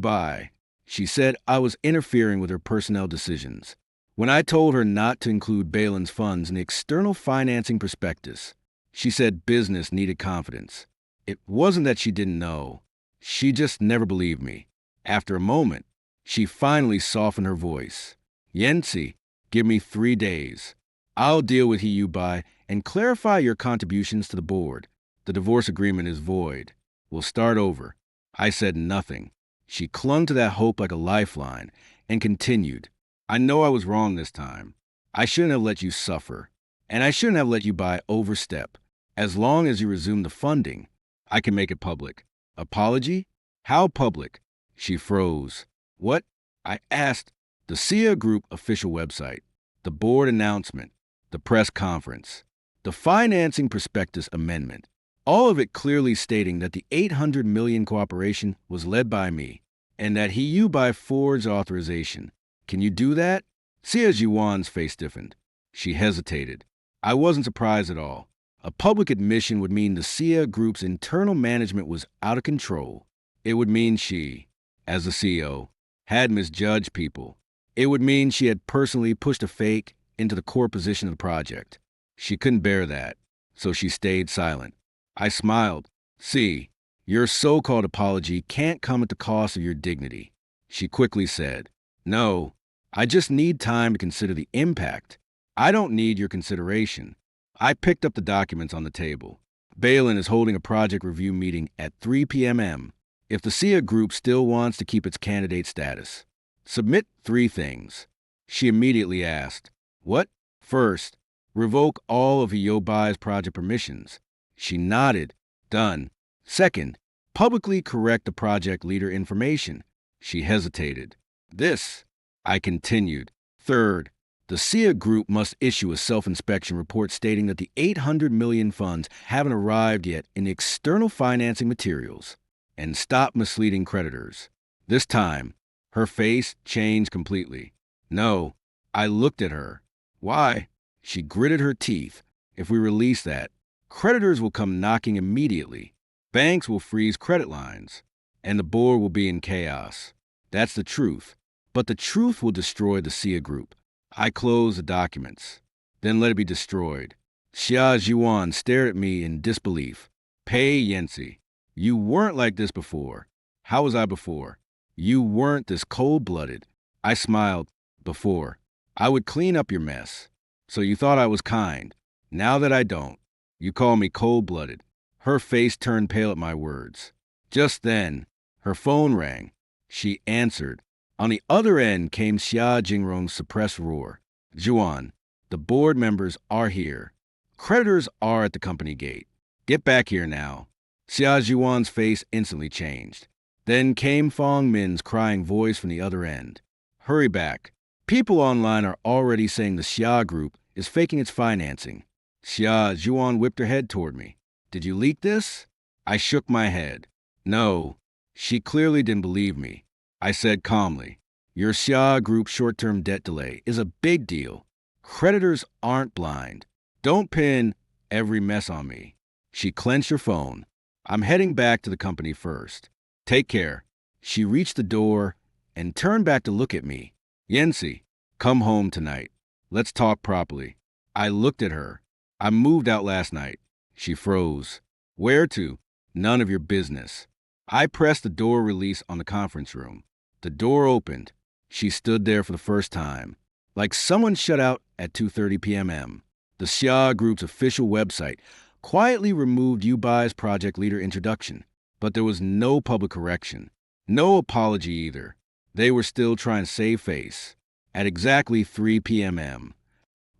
Bai, she said I was interfering with her personnel decisions. When I told her not to include Balin's funds in the external financing prospectus, she said business needed confidence. It wasn't that she didn't know. She just never believed me. After a moment, she finally softened her voice. Yensi, give me 3 days. I'll deal with Bai and clarify your contributions to the board. The divorce agreement is void. We'll start over. I said nothing. She clung to that hope like a lifeline and continued. I know I was wrong this time. I shouldn't have let you suffer. And I shouldn't have let Bai overstep. As long as you resume the funding, I can make it public. Apology? How public? She froze. What? I asked. The Sia Group official website, the board announcement, the press conference, the financing prospectus amendment, all of it clearly stating that the $800 million cooperation was led by me, and that Bai forged authorization. Can you do that? Sia Jiwan's face stiffened. She hesitated. I wasn't surprised at all. A public admission would mean the Sia Group's internal management was out of control. It would mean she, as the CEO, had misjudged people. It would mean she had personally pushed a fake into the core position of the project. She couldn't bear that, so she stayed silent. I smiled. See, your so-called apology can't come at the cost of your dignity, she quickly said. No, I just need time to consider the impact. I don't need your consideration. I picked up the documents on the table. Balin is holding a project review meeting at 3 p.m. If the SIA group still wants to keep its candidate status, submit 3 things. She immediately asked, What? First, revoke all of Yobai's project permissions. She nodded. Done. Second, publicly correct the project leader information. She hesitated. This, I continued. Third, the SIA group must issue a self-inspection report stating that the 800 million funds haven't arrived yet in the external financing materials, and stop misleading creditors. This time, her face changed completely. No, I looked at her. Why? She gritted her teeth. If we release that, creditors will come knocking immediately. Banks will freeze credit lines, and the board will be in chaos. That's the truth. But the truth will destroy the SIA group. I closed the documents, then let it be destroyed. Xia Zhuan stared at me in disbelief. Pei Yancy, you weren't like this before. How was I before? You weren't this cold-blooded. I smiled. Before. I would clean up your mess. So you thought I was kind. Now that I don't, you call me cold-blooded. Her face turned pale at my words. Just then, her phone rang. She answered. On the other end came Xia Jingrong's suppressed roar. Zhuan, the board members are here. Creditors are at the company gate. Get back here now. Xia Zhuan's face instantly changed. Then came Fong Min's crying voice from the other end. Hurry back. People online are already saying the Xia group is faking its financing. Xia Zhuan whipped her head toward me. Did you leak this? I shook my head. No. She clearly didn't believe me. I said calmly, your Xia group short-term debt delay is a big deal. Creditors aren't blind. Don't pin every mess on me. She clenched her phone. I'm heading back to the company first. Take care. She reached the door and turned back to look at me. Yancy, come home tonight. Let's talk properly. I looked at her. I moved out last night. She froze. Where to? None of your business. I pressed the door release on the conference room. The door opened. She stood there for the first time, like someone shut out at 2:30 p.m. The Xia Group's official website quietly removed Yubai's project leader introduction, but there was no public correction, no apology either. They were still trying to save face. At exactly 3 p.m.,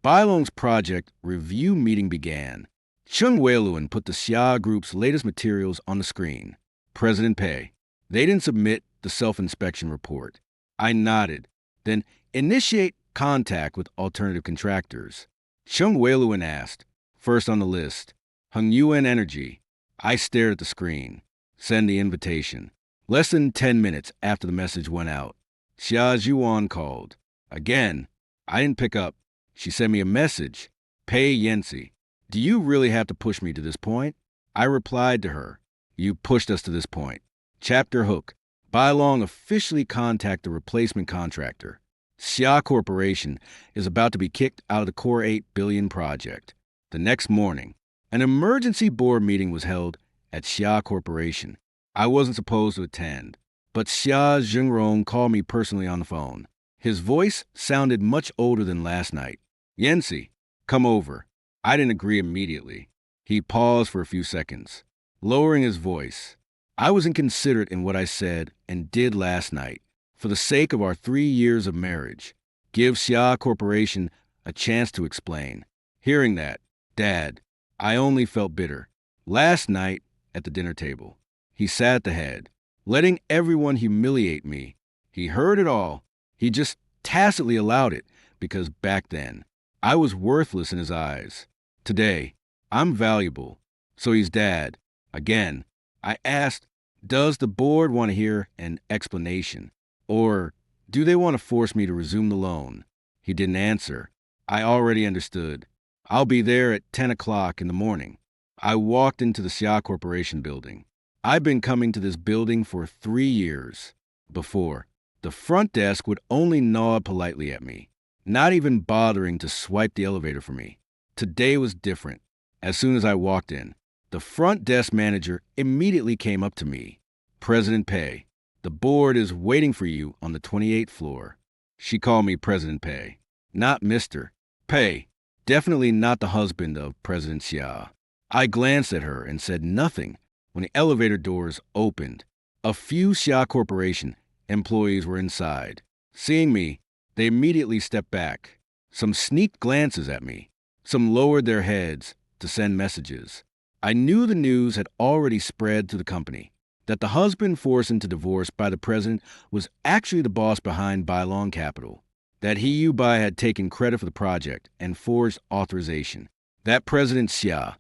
Bailong's project review meeting began. Chung Weiluan put the Xia Group's latest materials on the screen. President Pei. They didn't submit the self-inspection report. I nodded. Then initiate contact with alternative contractors. Chung Weiluan asked. First on the list, Hengyuan Energy. I stared at the screen. Send the invitation. Less than 10 minutes after the message went out, Xia Zhuan called. Again, I didn't pick up. She sent me a message. Pei Yancy, do you really have to push me to this point? I replied to her. You pushed us to this point. Chapter hook. Bailong officially contact the replacement contractor. Xia Corporation is about to be kicked out of the Core 8 billion project. The next morning, an emergency board meeting was held at Xia Corporation. I wasn't supposed to attend, but Xia Jingrong called me personally on the phone. His voice sounded much older than last night. Yancy, come over. I didn't agree immediately. He paused for a few seconds, lowering his voice. I was inconsiderate in what I said and did last night. For the sake of our 3 years of marriage, give Xia Corporation a chance to explain. Hearing that, Dad, I only felt bitter. Last night, at the dinner table, he sat at the head, letting everyone humiliate me. He heard it all. He just tacitly allowed it, because back then, I was worthless in his eyes. Today, I'm valuable. So he's Dad. Again, I asked, does the board want to hear an explanation? Or do they want to force me to resume the loan? He didn't answer. I already understood. I'll be there at 10 o'clock in the morning. I walked into the Xia Corporation building. I've been coming to this building for 3 years. Before, the front desk would only nod politely at me, not even bothering to swipe the elevator for me. Today was different. As soon as I walked in, The front desk manager immediately came up to me. President Pei, the board is waiting for you on the 28th floor. She called me President Pei, not Mr. Pei, definitely not the husband of President Xia. I glanced at her and said nothing when the elevator doors opened. A few Xia Corporation employees were inside. Seeing me, they immediately stepped back. Some sneaked glances at me. Some lowered their heads to send messages. I knew the news had already spread to the company that the husband forced into divorce by the president was actually the boss behind Bailong Capital, that He Yubai had taken credit for the project and forged authorization, that President Xia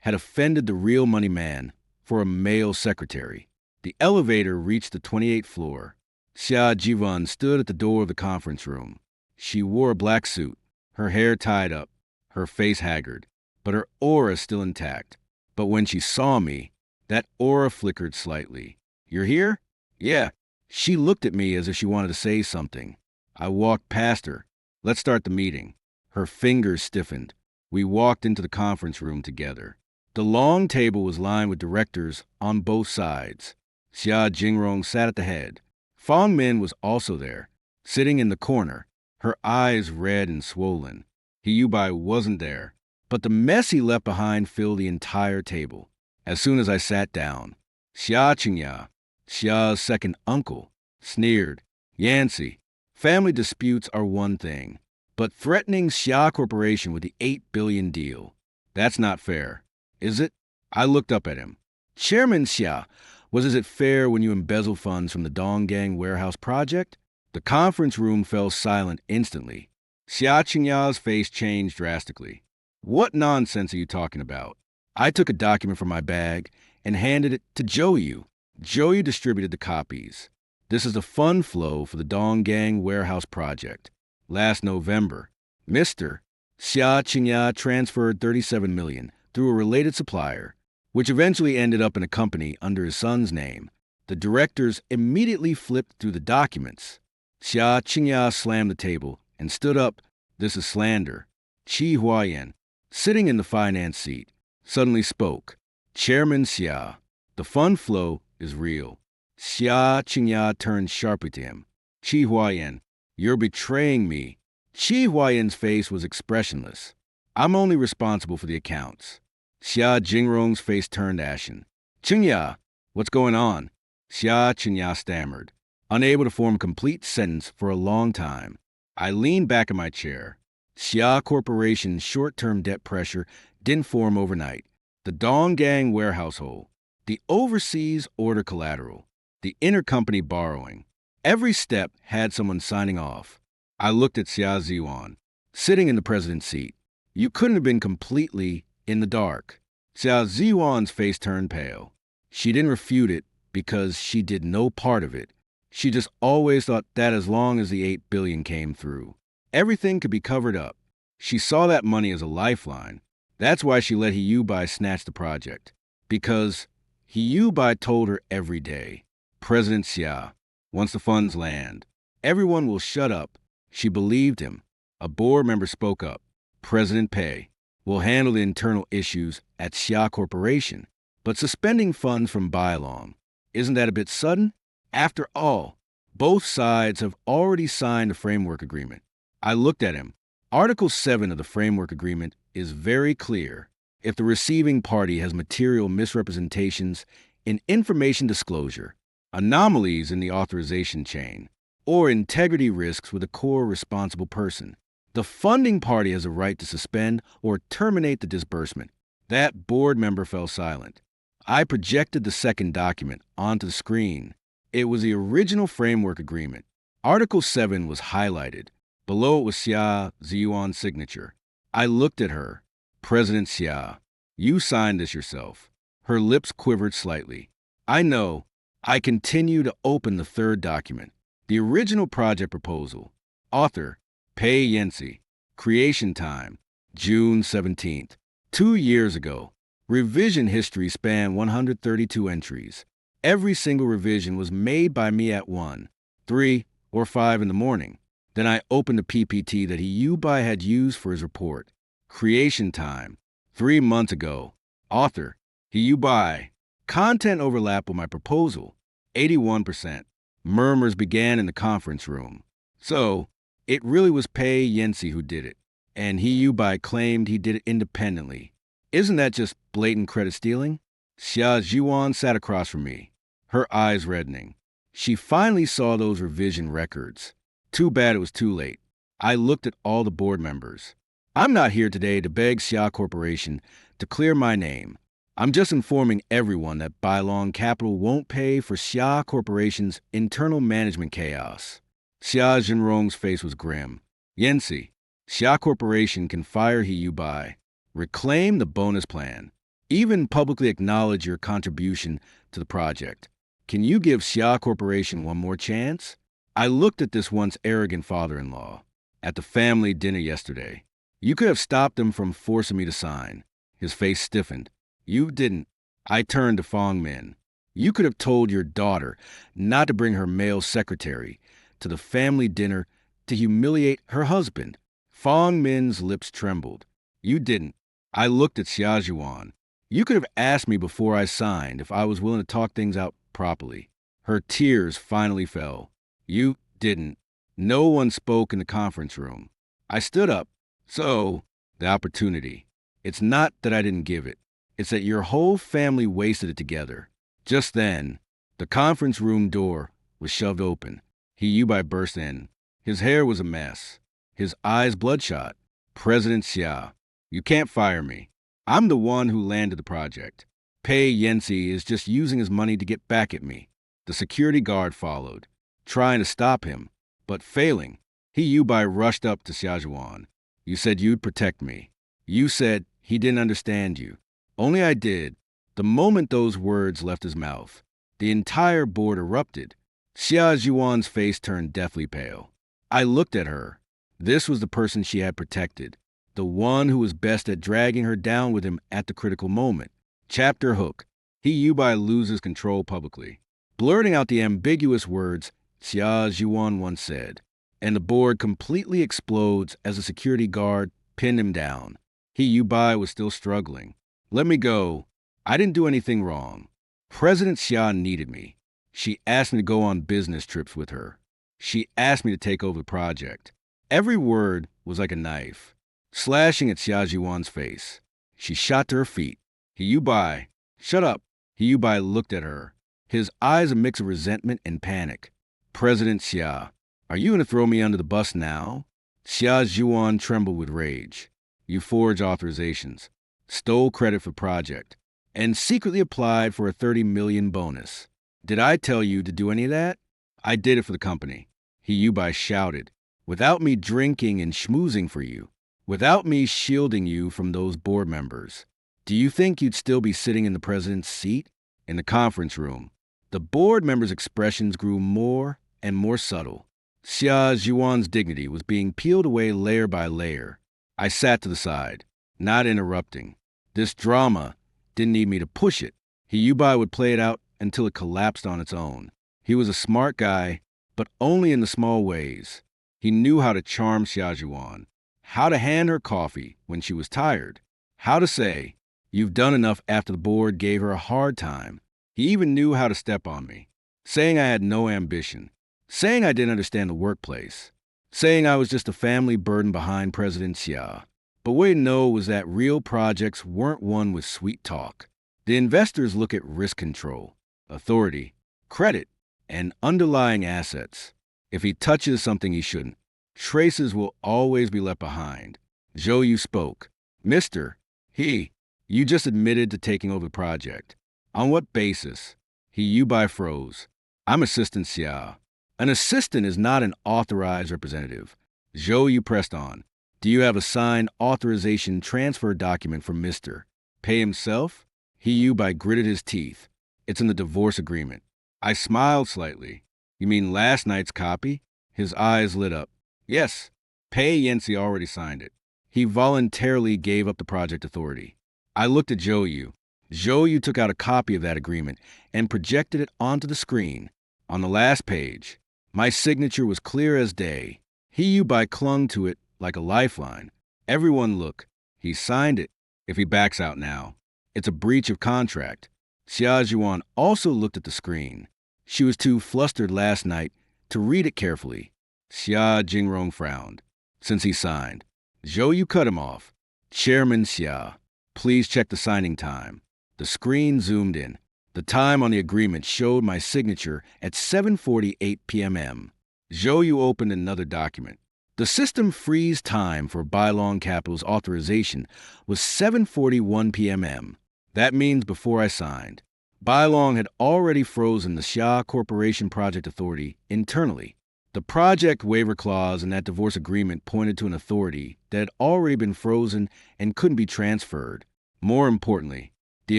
had offended the real money man for a male secretary. The elevator reached the 28th floor. Xia Jivan stood at the door of the conference room. She wore a black suit, her hair tied up, her face haggard, but her aura still intact. But when she saw me, that aura flickered slightly. You're here? Yeah. She looked at me as if she wanted to say something. I walked past her. Let's start the meeting. Her fingers stiffened. We walked into the conference room together. The long table was lined with directors on both sides. Xia Jingrong sat at the head. Fang Min was also there, sitting in the corner, her eyes red and swollen. He Yubai wasn't there, but the mess he left behind filled the entire table. As soon as I sat down, Xia Qingya, Xia's second uncle, sneered. Yancy, family disputes are one thing, but threatening Xia Corporation with the $8 billion deal, that's not fair, is it? I looked up at him. Chairman Xia, is it fair when you embezzle funds from the Donggang warehouse project? The conference room fell silent instantly. Xia Qingya's face changed drastically. What nonsense are you talking about? I took a document from my bag and handed it to Zhou. Zhou distributed the copies. This is the fund flow for the Donggang warehouse project. Last November, Mr. Xia Qingya transferred $37 million through a related supplier, which eventually ended up in a company under his son's name. The directors immediately flipped through the documents. Xia Qingya slammed the table and stood up. This is slander. Qi Huayan, sitting in the finance seat, suddenly spoke. Chairman Xia, the fund flow is real. Xia Qingya turned sharply to him. Qi Huayan, you're betraying me. Qi Huayan's face was expressionless. I'm only responsible for the accounts. Xia Jingrong's face turned ashen. Qingya, what's going on? Xia Qingya stammered, unable to form a complete sentence for a long time. I leaned back in my chair. Xia Corporation's short-term debt pressure didn't form overnight. The Donggang warehouse hole, the overseas order collateral, the intercompany borrowing. Every step had someone signing off. I looked at Xia Ziwan, sitting in the president's seat. You couldn't have been completely in the dark. Xia Ziwan's face turned pale. She didn't refute it because she did no part of it. She just always thought that as long as the $8 billion came through, everything could be covered up. She saw that money as a lifeline. That's why she let He Yubai snatch the project. Because He Yubai told her every day, President Xia, once the funds land, everyone will shut up. She believed him. A board member spoke up. President Pei will handle the internal issues at Xia Corporation, but suspending funds from Bailong, isn't that a bit sudden? After all, both sides have already signed a framework agreement. I looked at him. Article 7 of the framework agreement is very clear. If the receiving party has material misrepresentations in information disclosure, anomalies in the authorization chain, or integrity risks with a core responsible person, the funding party has a right to suspend or terminate the disbursement. That board member fell silent. I projected the second document onto the screen. It was the original framework agreement. Article 7 was highlighted. Below it was Xia Ziyuan's signature. I looked at her. President Xia, you signed this yourself. Her lips quivered slightly. I know. I continue to open the third document. The original project proposal. Author, Pei Yancy. Creation time, June 17th. 2 years ago. Revision history spanned 132 entries. Every single revision was made by me at 1, 3, or 5 in the morning. Then I opened the PPT that He Yubai had used for his report. Creation time, 3 months ago. Author, He you buy. Content overlap with my proposal. 81%. Murmurs began in the conference room. So, it really was Pei Yensi who did it, and he you buy claimed he did it independently. Isn't that just blatant credit stealing? Xia Zhuan sat across from me, her eyes reddening. She finally saw those revision records. Too bad it was too late. I looked at all the board members. I'm not here today to beg Xia Corporation to clear my name. I'm just informing everyone that Bailong Capital won't pay for Xia Corporation's internal management chaos. Xia Zhenrong's face was grim. Yensi, Xia Corporation can fire he you buy, reclaim the bonus plan, even publicly acknowledge your contribution to the project. Can you give Xia Corporation one more chance? I looked at this once arrogant father-in-law at the family dinner yesterday. You could have stopped him from forcing me to sign. His face stiffened. You didn't. I turned to Fong Min. You could have told your daughter not to bring her male secretary to the family dinner to humiliate her husband. Fong Min's lips trembled. You didn't. I looked at Xia Zhuan. You could have asked me before I signed if I was willing to talk things out properly. Her tears finally fell. You didn't. No one spoke in the conference room. I stood up. So, the opportunity. It's not that I didn't give it. It's that your whole family wasted it together. Just then, the conference room door was shoved open. He Yubai burst in. His hair was a mess. His eyes bloodshot. President Xia, you can't fire me. I'm the one who landed the project. Pei Yensi is just using his money to get back at me. The security guard followed, trying to stop him, but failing. He Yubai rushed up to Xia Zhuan. You said you'd protect me. You said he didn't understand you. Only I did. The moment those words left his mouth, the entire board erupted. Xia Zhuan's face turned deathly pale. I looked at her. This was the person she had protected, the one who was best at dragging her down with him at the critical moment. Chapter hook. He Yubai loses control publicly, blurting out the ambiguous words Xia Zhuan once said, and the board completely explodes as a security guard pinned him down. He Yubai was still struggling. Let me go. I didn't do anything wrong. President Xia needed me. She asked me to go on business trips with her. She asked me to take over the project. Every word was like a knife, slashing at Xia Zhuan's face. She shot to her feet. He Yubai, shut up. He Yubai looked at her, his eyes a mix of resentment and panic. President Xia, are you going to throw me under the bus now? Xia Zhuan trembled with rage. You forged authorizations, stole credit for project, and secretly applied for a 30 million bonus. Did I tell you to do any of that? I did it for the company. He Yubai shouted. Without me drinking and schmoozing for you, without me shielding you from those board members, do you think you'd still be sitting in the president's seat? In the conference room, the board members' expressions grew more and more subtle. Xia Zhuan's dignity was being peeled away layer by layer. I sat to the side, not interrupting. This drama didn't need me to push it. He Yubai would play it out until it collapsed on its own. He was a smart guy, but only in the small ways. He knew how to charm Xia Zhuan, how to hand her coffee when she was tired, how to say, "You've done enough," after the board gave her a hard time. He even knew how to step on me, saying I had no ambition, saying I didn't understand the workplace, saying I was just a family burden behind President Xia. But what he didn't know was that real projects weren't won with sweet talk. The investors look at risk control, authority, credit, and underlying assets. If he touches something he shouldn't, traces will always be left behind. Zhou Yu spoke. Mister, you just admitted to taking over the project. On what basis? He Yubai froze. I'm Assistant Xia. An assistant is not an authorized representative. Zhou Yu pressed on. Do you have a signed authorization transfer document from Mr. Pei himself? He Yubai gritted his teeth. It's in the divorce agreement. I smiled slightly. You mean last night's copy? His eyes lit up. Yes, Pei Yensi already signed it. He voluntarily gave up the project authority. I looked at Zhou Yu. Zhou Yu took out a copy of that agreement and projected it onto the screen. On the last page, my signature was clear as day. He Yubai clung to it like a lifeline. Everyone look. He signed it. If he backs out now, It's a breach of contract. Xia Zhuan also looked at the screen. She was too flustered last night to read it carefully. Xia Jingrong frowned. Since he signed. Zhou, you cut him off. Chairman Xia, please check the signing time. The screen zoomed in. The time on the agreement showed my signature at 7:48 p.m. Zhou, you opened another document. The system freeze time for Bailong Capital's authorization was 7:41 p.m. That means before I signed. Bailong had already frozen the Xia Corporation Project Authority internally. The project waiver clause in that divorce agreement pointed to an authority that had already been frozen and couldn't be transferred. More importantly, the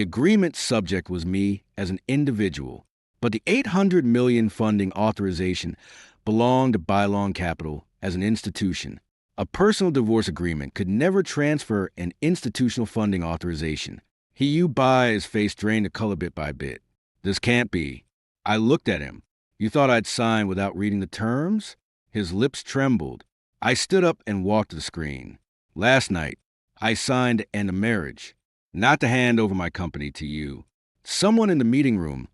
agreement subject was me as an individual, but the $800 million funding authorization belonged to Bailong Capital as an institution. A personal divorce agreement could never transfer an institutional funding authorization. Yu Bai's face drained the color bit by bit. This can't be. I looked at him. You thought I'd sign without reading the terms? His lips trembled. I stood up and walked to the screen. Last night, I signed to end a marriage, not to hand over my company to you. Someone in the meeting room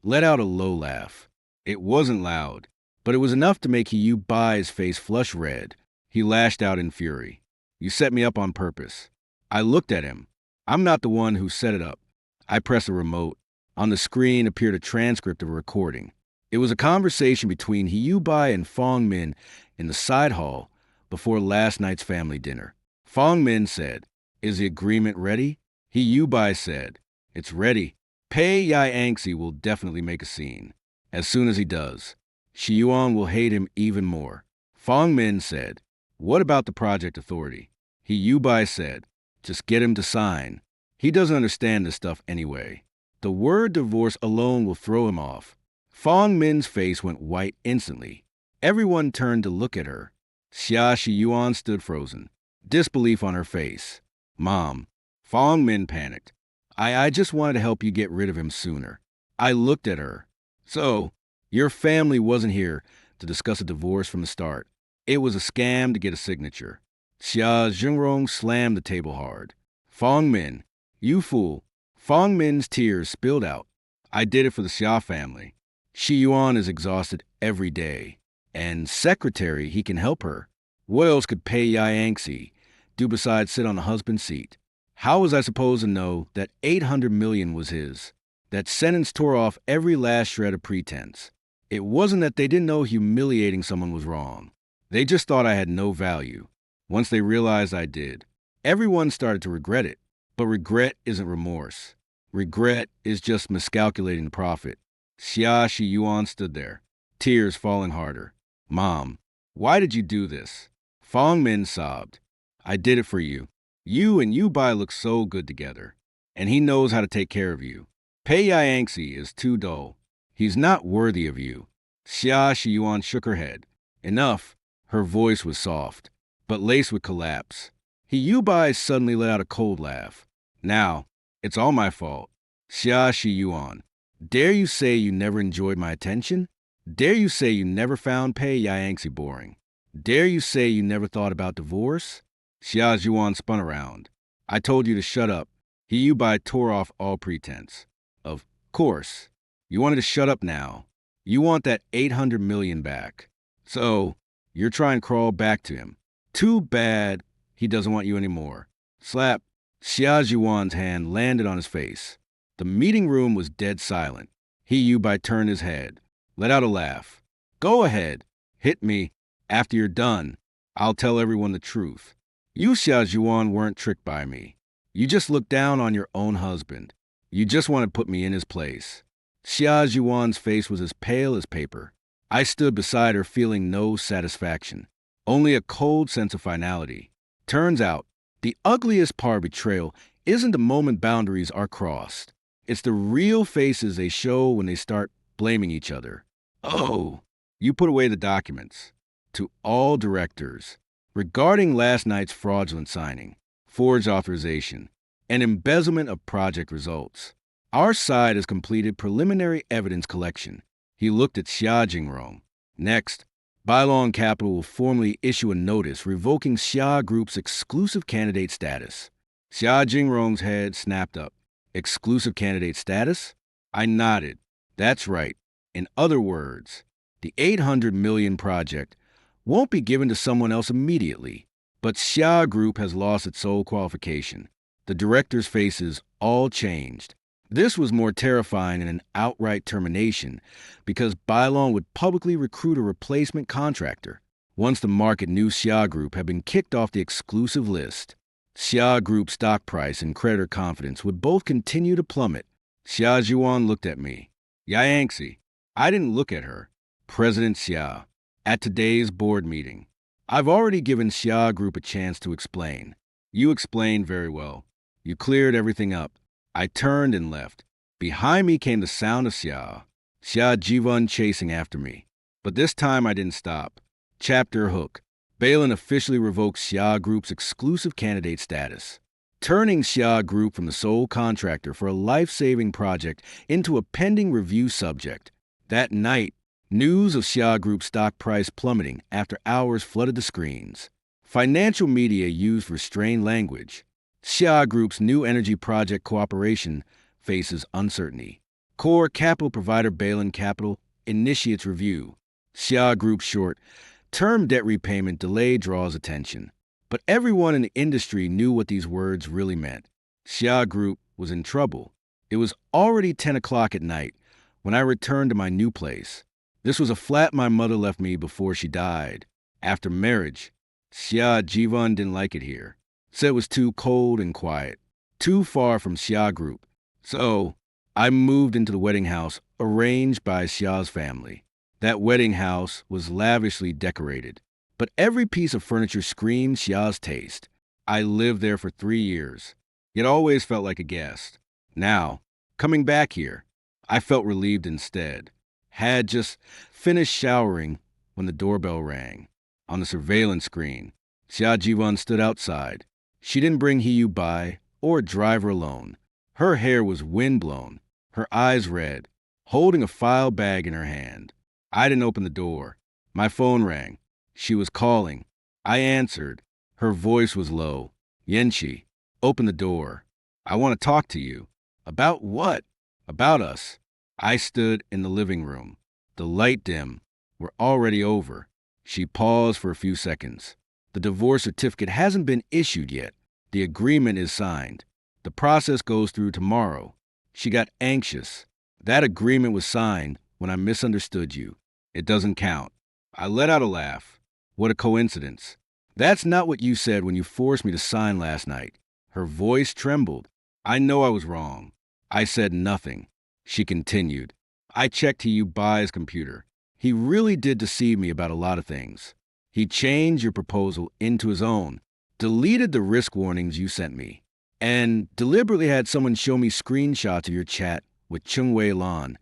let out a low laugh. It wasn't loud, but it was enough to make Yu Bai's face flush red. He lashed out in fury. You set me up on purpose. I looked at him. I'm not the one who set it up. I pressed a remote. On the screen appeared a transcript of a recording. It was a conversation between Yu Bai and Fong Min in the side hall before last night's family dinner. Fong Min said, "Is the agreement ready?" Yu Bai said, "It's ready. Pei Yai Angxi will definitely make a scene. As soon as he does, Shi Yuan will hate him even more." Fong Min said, "What about the project authority?" Yu Bai said, "Just get him to sign. He doesn't understand this stuff anyway. The word divorce alone will throw him off." Fong Min's face went white instantly. Everyone turned to look at her. Xia Shiyuan stood frozen, disbelief on her face. "Mom." Fong Min panicked. I just wanted to help you get rid of him sooner." I looked at her. "So, your family wasn't here to discuss a divorce from the start. It was a scam to get a signature." Xia Zhengrong slammed the table hard. "Fong Min, you fool." Fong Min's tears spilled out. "I did it for the Xia family. Shi Yuan is exhausted every day. And secretary, he can help her. What else could Pei Yai Angxi do besides sit on the husband's seat? How was I supposed to know that $800 million was his? That sentence tore off every last shred of pretense. It wasn't that they didn't know humiliating someone was wrong. They just thought I had no value. Once they realized I did, everyone started to regret it. But regret isn't remorse. Regret is just miscalculating the profit." Xia Shiyuan stood there, tears falling harder. "Mom, why did you do this?" Fong Min sobbed. "I did it for you. You and Yu Bai look so good together. And he knows how to take care of you. Pei Yai Angxi is too dull. He's not worthy of you." Xia Shiyuan shook her head. Enough. Her voice was soft, but laced with collapse. Yu Bai suddenly let out a cold laugh. "Now, it's all my fault. Xia Shiyuan. Dare you say you never enjoyed my attention? Dare you say you never found Pei Yai Angxi boring? Dare you say you never thought about divorce?" Xia Zhuan spun around. "I told you to shut up." Yu Bai tore off all pretense. "Of course. You wanted to shut up now. You want that $800 million back. So, you're trying to crawl back to him. Too bad he doesn't want you anymore." Slap. Xia Zhuan's hand landed on his face. The meeting room was dead silent. Yu Bai turned his head, let out a laugh. "Go ahead. Hit me. After you're done, I'll tell everyone the truth. You, Xia Zhuan, weren't tricked by me. You just looked down on your own husband. You just want to put me in his place." Xia Zhuan's face was as pale as paper. I stood beside her feeling no satisfaction, only a cold sense of finality. Turns out, the ugliest part of betrayal isn't the moment boundaries are crossed. It's the real faces they show when they start blaming each other. "Oh, you put away the documents." To all directors, regarding last night's fraudulent signing, forged authorization, and embezzlement of project results, our side has completed preliminary evidence collection. He looked at Xia Jingrong. "Next, Bailong Capital will formally issue a notice revoking Xia Group's exclusive candidate status." Xia Jingrong's head snapped up. Exclusive candidate status? I nodded. That's right. In other words, the 800 million project won't be given to someone else immediately. But Xia Group has lost its sole qualification. The directors' faces all changed. This was more terrifying than an outright termination because Bailon would publicly recruit a replacement contractor once the market knew Xia Group had been kicked off the exclusive list. Xia Group's stock price and creditor confidence would both continue to plummet. Xia Zhuan looked at me. Yangxi. I didn't look at her. President Xia. At today's board meeting. I've already given Xia Group a chance to explain. You explained very well. You cleared everything up. I turned and left. Behind me came the sound of Xia Jivan chasing after me. But this time I didn't stop. Chapter hook. Balin officially revoked Xia Group's exclusive candidate status, turning Xia Group from the sole contractor for a life-saving project into a pending review subject. That night, news of Xia Group's stock price plummeting after hours flooded the screens. Financial media used restrained language. Xia Group's new energy project cooperation faces uncertainty. Core capital provider Balin Capital initiates review. Xia Group short-term debt repayment delay draws attention. But everyone in the industry knew what these words really meant. Xia Group was in trouble. It was already 10 o'clock at night when I returned to my new place. This was a flat my mother left me before she died. After marriage, Xia Jivan didn't like it here. Said it was too cold and quiet, too far from Xia Group. So, I moved into the wedding house arranged by Xia's family. That wedding house was lavishly decorated, but every piece of furniture screamed Xia's taste. I lived there for 3 years, yet always felt like a guest. Now, coming back here, I felt relieved instead. Had just finished showering when the doorbell rang. On the surveillance screen, Xia Jivan stood outside. She didn't bring Hiyu by or drive her alone. Her hair was windblown, her eyes red, holding a file bag in her hand. I didn't open the door. My phone rang. She was calling. I answered. Her voice was low. Yenchi, open the door. I want to talk to you. About what? About us. I stood in the living room. The light dim. We're already over. She paused for a few seconds. The divorce certificate hasn't been issued yet. The agreement is signed. The process goes through tomorrow. She got anxious. That agreement was signed when I misunderstood you. It doesn't count. I let out a laugh. What a coincidence. That's not what you said when you forced me to sign last night. Her voice trembled. I know I was wrong. I said nothing. She continued. I checked Bai's computer. He really did deceive me about a lot of things. He changed your proposal into his own, deleted the risk warnings you sent me, and deliberately had someone show me screenshots of your chat with Chung Wei Lan,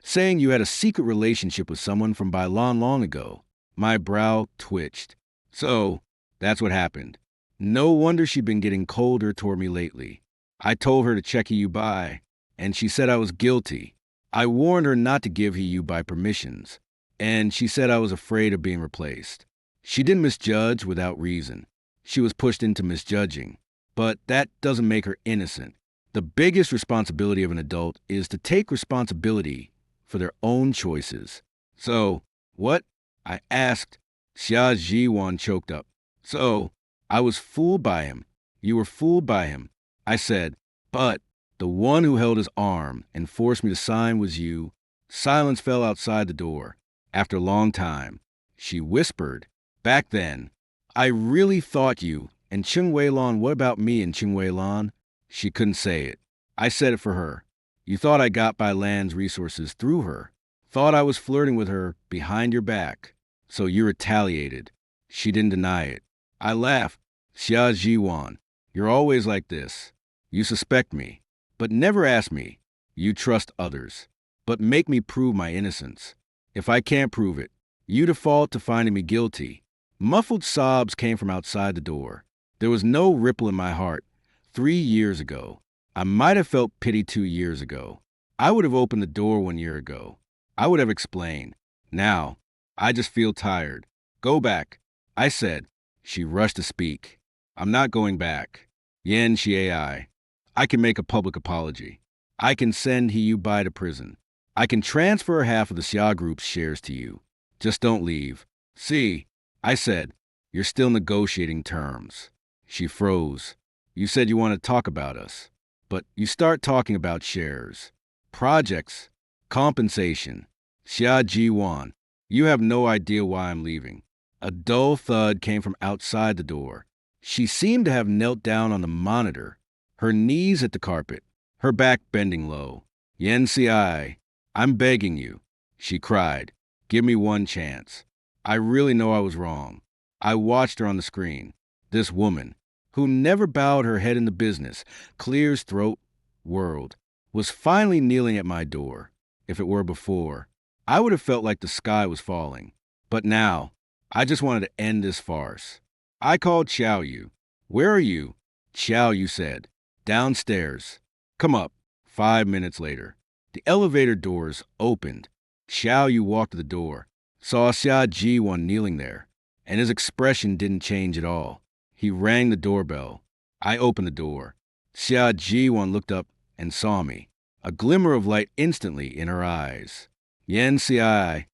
saying you had a secret relationship with someone from Bailon long ago. My brow twitched. So, that's what happened. No wonder she'd been getting colder toward me lately. I told her to check Bai, and she said I was guilty. I warned her not to give Bai permissions, and she said I was afraid of being replaced. She didn't misjudge without reason. She was pushed into misjudging. But that doesn't make her innocent. The biggest responsibility of an adult is to take responsibility for their own choices. So, what? I asked. Xia Jiwan choked up. So, I was fooled by him. You were fooled by him. I said, but the one who held his arm and forced me to sign was you. Silence fell outside the door. After a long time, she whispered, back then, I really thought you. And Chung Wei Lan, what about me and Chung Wei Lan? She couldn't say it. I said it for her. You thought I got by Lan's resources through her. Thought I was flirting with her behind your back. So you retaliated. She didn't deny it. I laughed. Xia Jiwan, you're always like this. You suspect me, but never ask me. You trust others, but make me prove my innocence. If I can't prove it, you default to finding me guilty. Muffled sobs came from outside the door. There was no ripple in my heart. 3 years ago. I might have felt pity 2 years ago. I would have opened the door 1 year ago. I would have explained. Now, I just feel tired. Go back, I said. She rushed to speak. I'm not going back. Yen Xie. I can make a public apology. I can send Bai to prison. I can transfer half of the Xia Group's shares to you. Just don't leave. See, I said, you're still negotiating terms. She froze. You said you want to talk about us. But you start talking about shares, projects, compensation. Xia Jiwan, you have no idea why I'm leaving. A dull thud came from outside the door. She seemed to have knelt down on the monitor, her knees at the carpet, her back bending low. Yenci, I'm begging you, she cried. Give me one chance. I really know I was wrong. I watched her on the screen. This woman, who never bowed her head in the business, clears throat world, was finally kneeling at my door. If it were before, I would have felt like the sky was falling. But now, I just wanted to end this farce. I called Xiao Yu. Where are you? Xiao Yu said. Downstairs. Come up. 5 minutes later. The elevator doors opened. Xiao Yu walked to the door, saw Xia Jiwan kneeling there, and his expression didn't change at all. He rang the doorbell. I opened the door. Xia Jiwan looked up and saw me, a glimmer of light instantly in her eyes. Yenci, I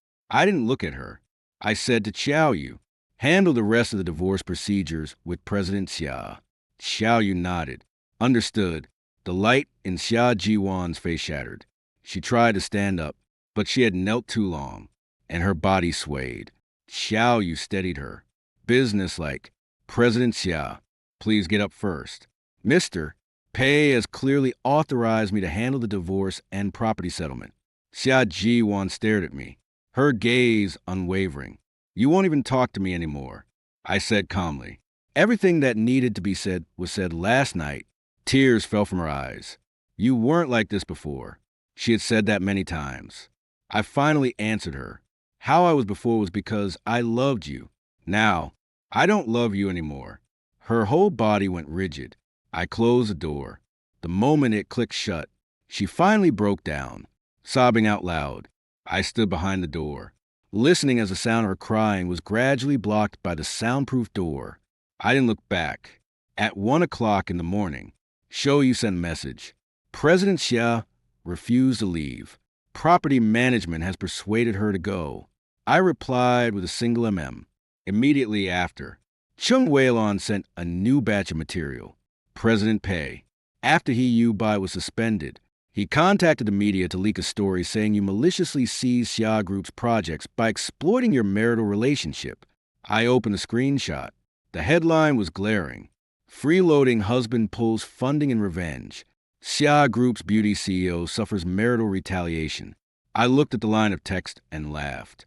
didn't look at her. I said to Xiao Yu, handle the rest of the divorce procedures with President Xia. Xiao Yu nodded. Understood. The light in Xia Jiwan's face shattered. She tried to stand up, but she had knelt too long, and her body swayed. Xiao Yu steadied her. Businesslike. President Xia, please get up first. Mr. Pei has clearly authorized me to handle the divorce and property settlement. Xia Jiwan stared at me, her gaze unwavering. You won't even talk to me anymore, I said calmly. Everything that needed to be said was said last night. Tears fell from her eyes. You weren't like this before. She had said that many times. I finally answered her. How I was before was because I loved you. Now, I don't love you anymore. Her whole body went rigid. I closed the door. The moment it clicked shut, she finally broke down, sobbing out loud. I stood behind the door, listening as the sound of her crying was gradually blocked by the soundproof door. I didn't look back. At 1 o'clock in the morning, Shou sent a message. President Xia refused to leave. Property management has persuaded her to go. I replied with a single MM. Immediately after, Chung Weilon sent a new batch of material. President Pei, after Bai was suspended, he contacted the media to leak a story saying you maliciously seized Xia Group's projects by exploiting your marital relationship. I opened the screenshot. The headline was glaring. Freeloading husband pulls funding and revenge. Xia Group's beauty CEO suffers marital retaliation. I looked at the line of text and laughed.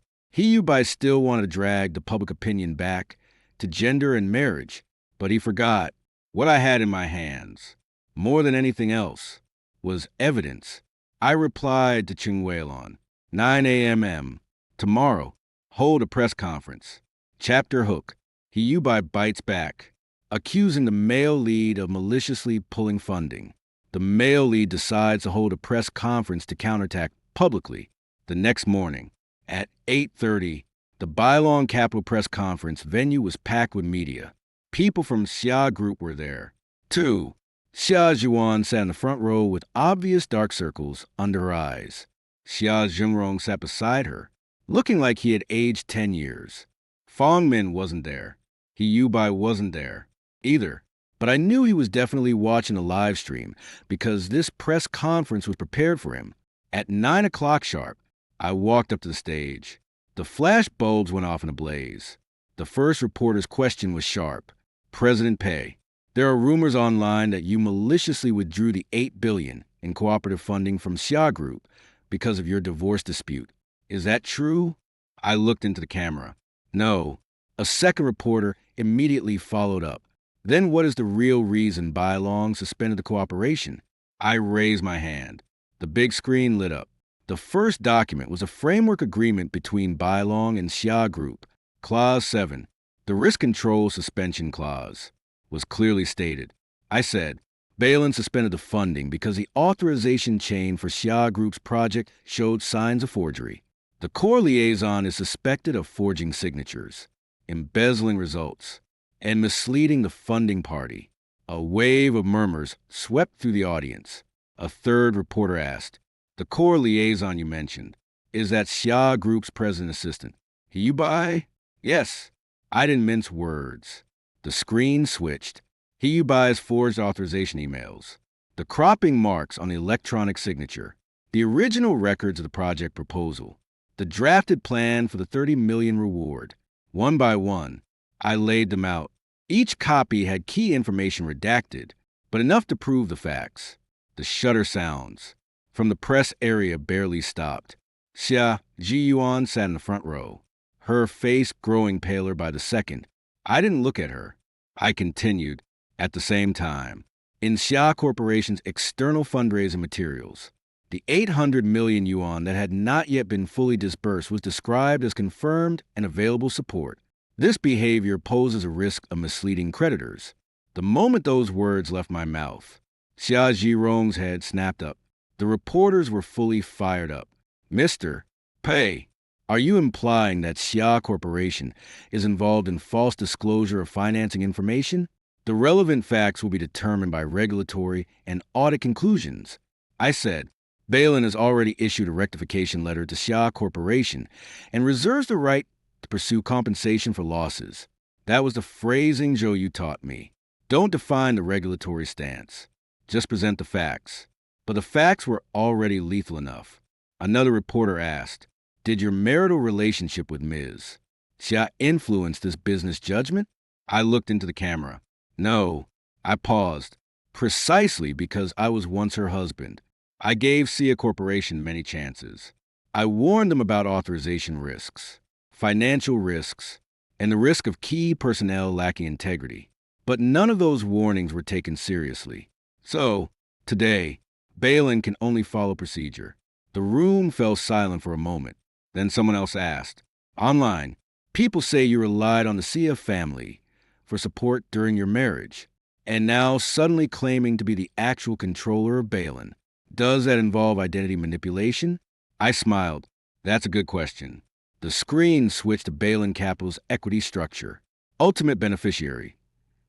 Bai still wanted to drag the public opinion back to gender and marriage, but he forgot what I had in my hands. More than anything else was evidence. I replied to Chung Weilon, 9 a.m. Tomorrow, hold a press conference. Chapter hook. Bai bites back, accusing the male lead of maliciously pulling funding. The male lead decides to hold a press conference to counterattack publicly. The next morning, at 8:30, the Bailong Capital press conference venue was packed with media. People from Xia Group were there. 2. Xia Zhuan sat in the front row with obvious dark circles under her eyes. Xia Zhengrong sat beside her, looking like he had aged 10 years. Fong Min wasn't there. Bai wasn't there either. But I knew he was definitely watching the live stream because this press conference was prepared for him. At 9 o'clock sharp, I walked up to the stage. The flash bulbs went off in a blaze. The first reporter's question was sharp. President Pei, there are rumors online that you maliciously withdrew the $8 billion in cooperative funding from Xia Group because of your divorce dispute. Is that true? I looked into the camera. No. A second reporter immediately followed up. Then what is the real reason Bailong suspended the cooperation? I raised my hand. The big screen lit up. The first document was a framework agreement between Bailong and Xia Group. Clause 7, the risk control suspension clause, was clearly stated. I said, Bailong suspended the funding because the authorization chain for Xia Group's project showed signs of forgery. The core liaison is suspected of forging signatures, embezzling results, and misleading the funding party. A wave of murmurs swept through the audience. A third reporter asked, "The core liaison you mentioned, is that Xia Group's president assistant? Hyubai?" "Yes." I didn't mince words. The screen switched. Hyubai's forged authorization emails. The cropping marks on the electronic signature. The original records of the project proposal. The drafted plan for the 30 million reward. One by one, I laid them out. Each copy had key information redacted, but enough to prove the facts. The shutter sounds from the press area barely stopped. Xia Jiyuan sat in the front row, her face growing paler by the second. I didn't look at her. I continued, at the same time. In Xia Corporation's external fundraising materials, the 800 million yuan that had not yet been fully disbursed was described as confirmed and available support. This behavior poses a risk of misleading creditors. The moment those words left my mouth, Xia Zhirong's head snapped up. The reporters were fully fired up. "Mr. Pei, are you implying that Xia Corporation is involved in false disclosure of financing information? The relevant facts will be determined by regulatory and audit conclusions." I said, "Balin has already issued a rectification letter to Xia Corporation and reserves the right to pursue compensation for losses." That was the phrasing Zhou taught me. Don't define the regulatory stance. Just present the facts. But the facts were already lethal enough. Another reporter asked, "Did your marital relationship with Ms. Xia influence this business judgment?" I looked into the camera. "No." I paused. "Precisely because I was once her husband. I gave Xia Corporation many chances. I warned them about authorization risks, financial risks, and the risk of key personnel lacking integrity. But none of those warnings were taken seriously. So, today, Balin can only follow procedure." The room fell silent for a moment. Then someone else asked, "Online, people say you relied on the Xia family for support during your marriage, and now suddenly claiming to be the actual controller of Balin. Does that involve identity manipulation?" I smiled. "That's a good question." The screen switched to Balin Capital's equity structure. Ultimate beneficiary,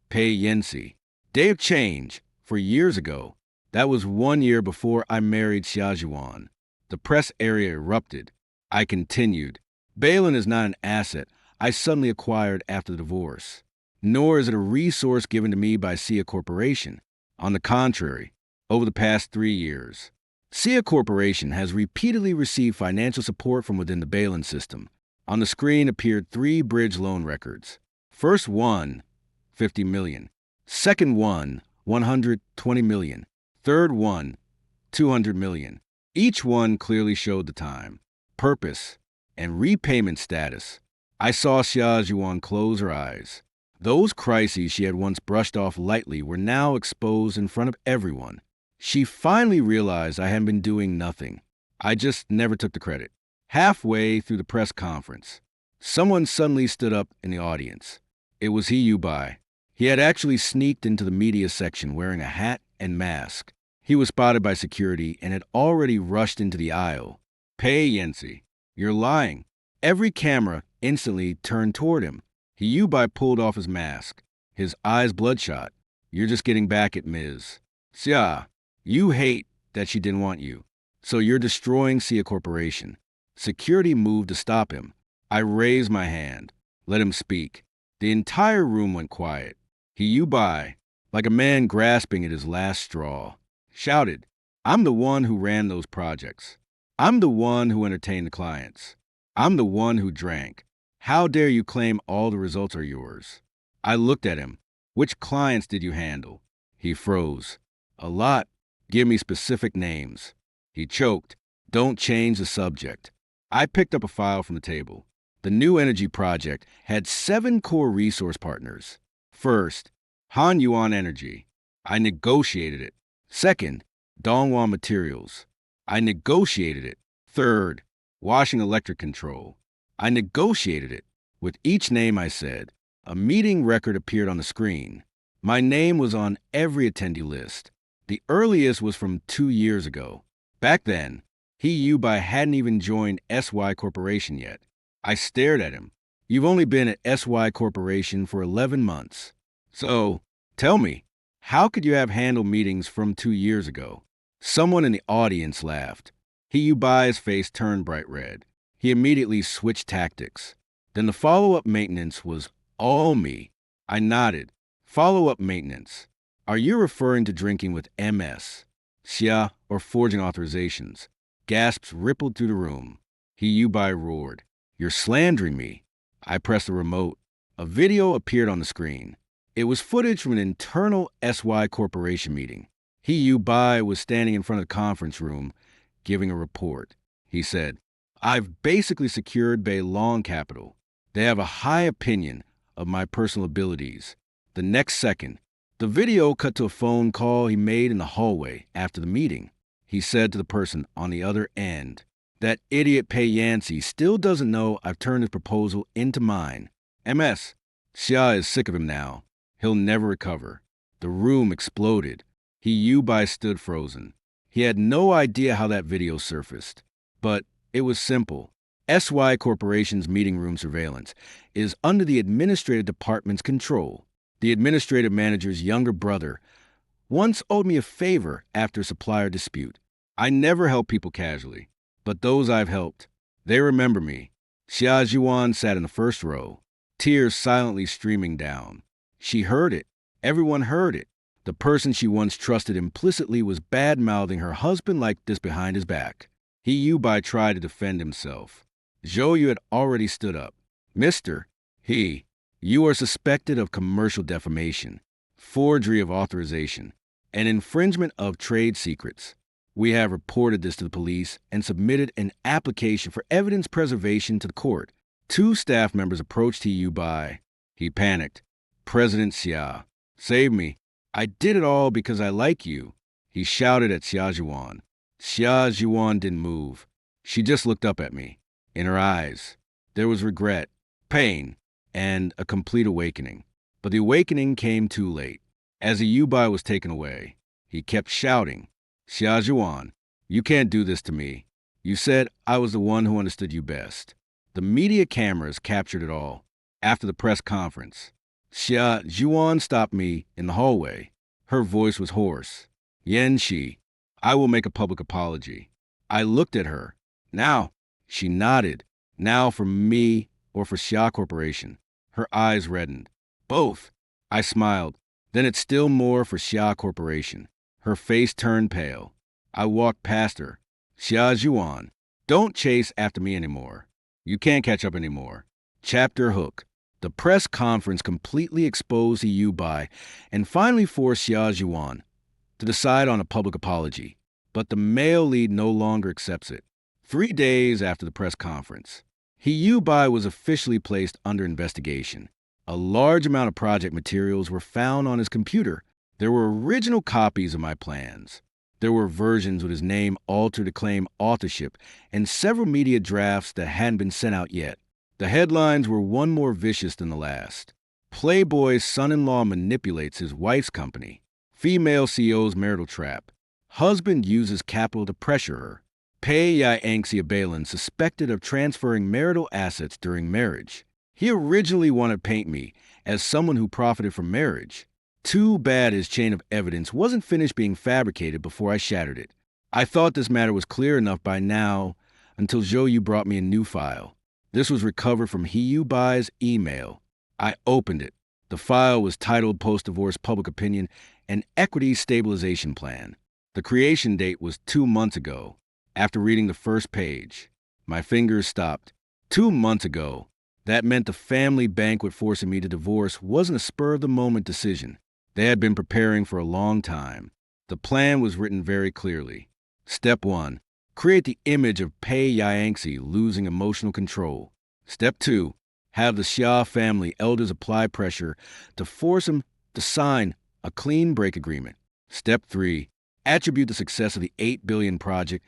Pei Yanxi. Day of change, for years ago. That was 1 year before I married Xia Zhuan. The press area erupted. I continued, "Balin is not an asset I suddenly acquired after the divorce, nor is it a resource given to me by Xia Corporation. On the contrary, over the past 3 years, Xia Corporation has repeatedly received financial support from within the Balin system." On the screen appeared 3 bridge loan records. First one, 50 million. Second one, 120 million. Third one, 200 million. Each one clearly showed the time, purpose, and repayment status. I saw Xia Zhuan close her eyes. Those crises she had once brushed off lightly were now exposed in front of everyone. She finally realized I had been doing nothing. I just never took the credit. Halfway through the press conference, someone suddenly stood up in the audience. It was Hyubai. He had actually sneaked into the media section wearing a hat and mask. He was spotted by security and had already rushed into the aisle. "Pei Yanxi, you're lying." Every camera instantly turned toward him. Hyubai pulled off his mask, his eyes bloodshot. "You're just getting back at Ms. Xia. You hate that she didn't want you, so you're destroying Xia Corporation." Security moved to stop him. I raised my hand. Let him speak. The entire room went quiet. Hyubai, like a man grasping at his last straw, shouted, "I'm the one who ran those projects. I'm the one who entertained the clients. I'm the one who drank. How dare you claim all the results are yours?" I looked at him. "Which clients did you handle?" He froze. "A lot. Give me specific names." He choked. "Don't change the subject." I picked up a file from the table. The new energy project had 7 core resource partners. First, Han Yuan Energy. I negotiated it. Second, Dongguan Materials. I negotiated it. Third, Washing Electric Control. I negotiated it. With each name I said, a meeting record appeared on the screen. My name was on every attendee list. The earliest was from 2 years ago. Back then, Hyubai hadn't even joined SY Corporation yet. I stared at him. "You've only been at SY Corporation for 11 months. So, tell me, How could you have handled meetings from 2 years ago? Someone in the audience laughed. He Yubai's face turned bright red. He immediately switched tactics. Then the follow-up maintenance was all me. I nodded. Follow-up maintenance. Are you referring to drinking with MS, Xia, or forging authorizations? Gasps rippled through the room. He Yubai roared. You're slandering me. I pressed the remote. A video appeared on the screen. It was footage from an internal SY Corporation meeting. He Yubai was standing in front of the conference room, giving a report. He said, I've basically secured Bay Long Capital. They have a high opinion of my personal abilities. The next second, the video cut to a phone call he made in the hallway after the meeting. He said to the person on the other end, that idiot Pei Yancey still doesn't know I've turned his proposal into mine. MS, Xia is sick of him now. He'll never recover. The room exploded. He Yubai stood frozen. He had no idea how that video surfaced. But it was simple. SY Corporation's meeting room surveillance is under the administrative department's control. The administrative manager's younger brother once owed me a favor after a supplier dispute. I never help people casually, but those I've helped, they remember me. Xia Zhuan sat in the first row, tears silently streaming down. She heard it. Everyone heard it. The person she once trusted implicitly was bad-mouthing her husband like this behind his back. He Yubai tried to defend himself. Zhou Yu had already stood up. Mister, you are suspected of commercial defamation, forgery of authorization, and infringement of trade secrets. We have reported this to the police and submitted an application for evidence preservation to the court. 2 staff members approached He Yubai. He panicked. President Xia, save me. I did it all because I like you. He shouted at Xia Zhuan. Xia Zhuan didn't move. She just looked up at me. In her eyes, there was regret, pain, and a complete awakening. But the awakening came too late. As the Yubai was taken away, he kept shouting, Xia Zhuan, you can't do this to me. You said I was the one who understood you best. The media cameras captured it all. After the press conference, Xia Zhuan stopped me in the hallway. Her voice was hoarse. Yan Shi, I will make a public apology. I looked at her. Now, she nodded. Now for me or for Xia Corporation. Her eyes reddened. Both. I smiled. Then it's still more for Xia Corporation. Her face turned pale. I walked past her. Xia Zhuan, don't chase after me anymore. You can't catch up anymore. Chapter hook. The press conference completely exposed He Yubai and finally forced Xia Zhuan to decide on a public apology. But the male lead no longer accepts it. 3 days after the press conference, He Yubai was officially placed under investigation. A large amount of project materials were found on his computer. There were original copies of my plans. There were versions with his name altered to claim authorship and several media drafts that hadn't been sent out yet. The headlines were one more vicious than the last. Playboy's son-in-law manipulates his wife's company. Female CEO's marital trap. Husband uses capital to pressure her. Pei Yaangxi Abalin suspected of transferring marital assets during marriage. He originally wanted to paint me as someone who profited from marriage. Too bad his chain of evidence wasn't finished being fabricated before I shattered it. I thought this matter was clear enough by now until Zhou Yu brought me a new file. This was recovered from He Yubai's email. I opened it. The file was titled Post-Divorce Public Opinion and Equity Stabilization Plan. The creation date was 2 months ago. After reading the first page, my fingers stopped. 2 months ago. That meant the family banquet forcing me to divorce wasn't a spur-of-the-moment decision. They had been preparing for a long time. The plan was written very clearly. Step 1. Create the image of Pei Yaangxi losing emotional control. Step 2. Have the Xia family elders apply pressure to force him to sign a clean break agreement. Step 3. Attribute the success of the 8 billion project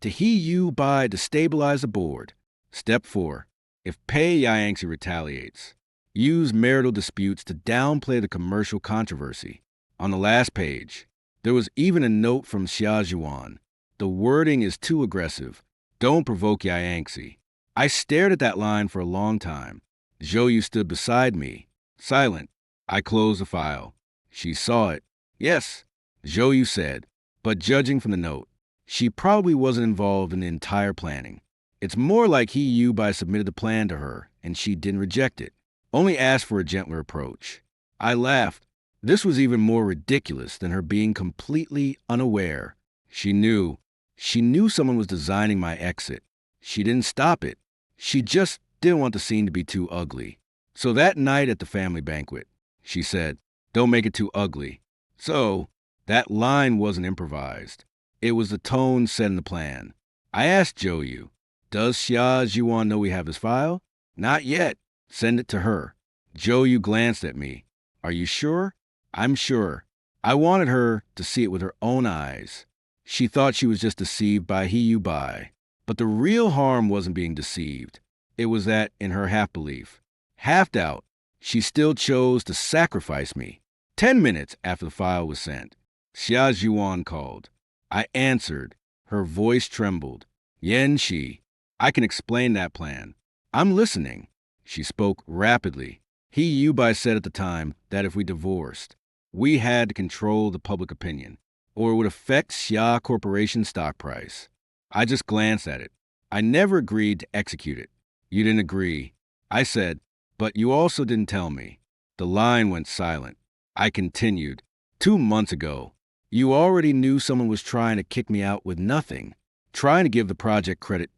to He Yubai to stabilize the board. Step 4. If Pei Yaangxi retaliates, use marital disputes to downplay the commercial controversy. On the last page, there was even a note from Xia Zhuan. The wording is too aggressive. Don't provoke Yaangxi. I stared at that line for a long time. Zhou Yu stood beside me, silent. I closed the file. She saw it. Yes, Zhou said, but judging from the note, she probably wasn't involved in the entire planning. It's more like Yubai submitted the plan to her, and she didn't reject it, only asked for a gentler approach. I laughed. This was even more ridiculous than her being completely unaware. She knew. She knew someone was designing my exit. She didn't stop it. She just didn't want the scene to be too ugly. So that night at the family banquet, she said, "Don't make it too ugly." So, that line wasn't improvised. It was the tone set in the plan. I asked Zhou, "Does Xia Zhuan know we have this file?" "Not yet. Send it to her." Zhou glanced at me. "Are you sure?" "I'm sure." I wanted her to see it with her own eyes. She thought she was just deceived by Yubai. But the real harm wasn't being deceived. It was that, in her half-belief, half-doubt, she still chose to sacrifice me. 10 minutes after the file was sent, Xia Zhuan called. I answered. Her voice trembled. "Yan Shi, I can explain that plan." "I'm listening." She spoke rapidly. Yubai said at the time that if we divorced, we had to control the public opinion, or it would affect Xia Corporation's stock price. I just glanced at it. I never agreed to execute it. "You didn't agree." I said, "But you also didn't tell me." The line went silent. I continued. 2 months ago, you already knew someone was trying to kick me out with nothing, trying to give the project credit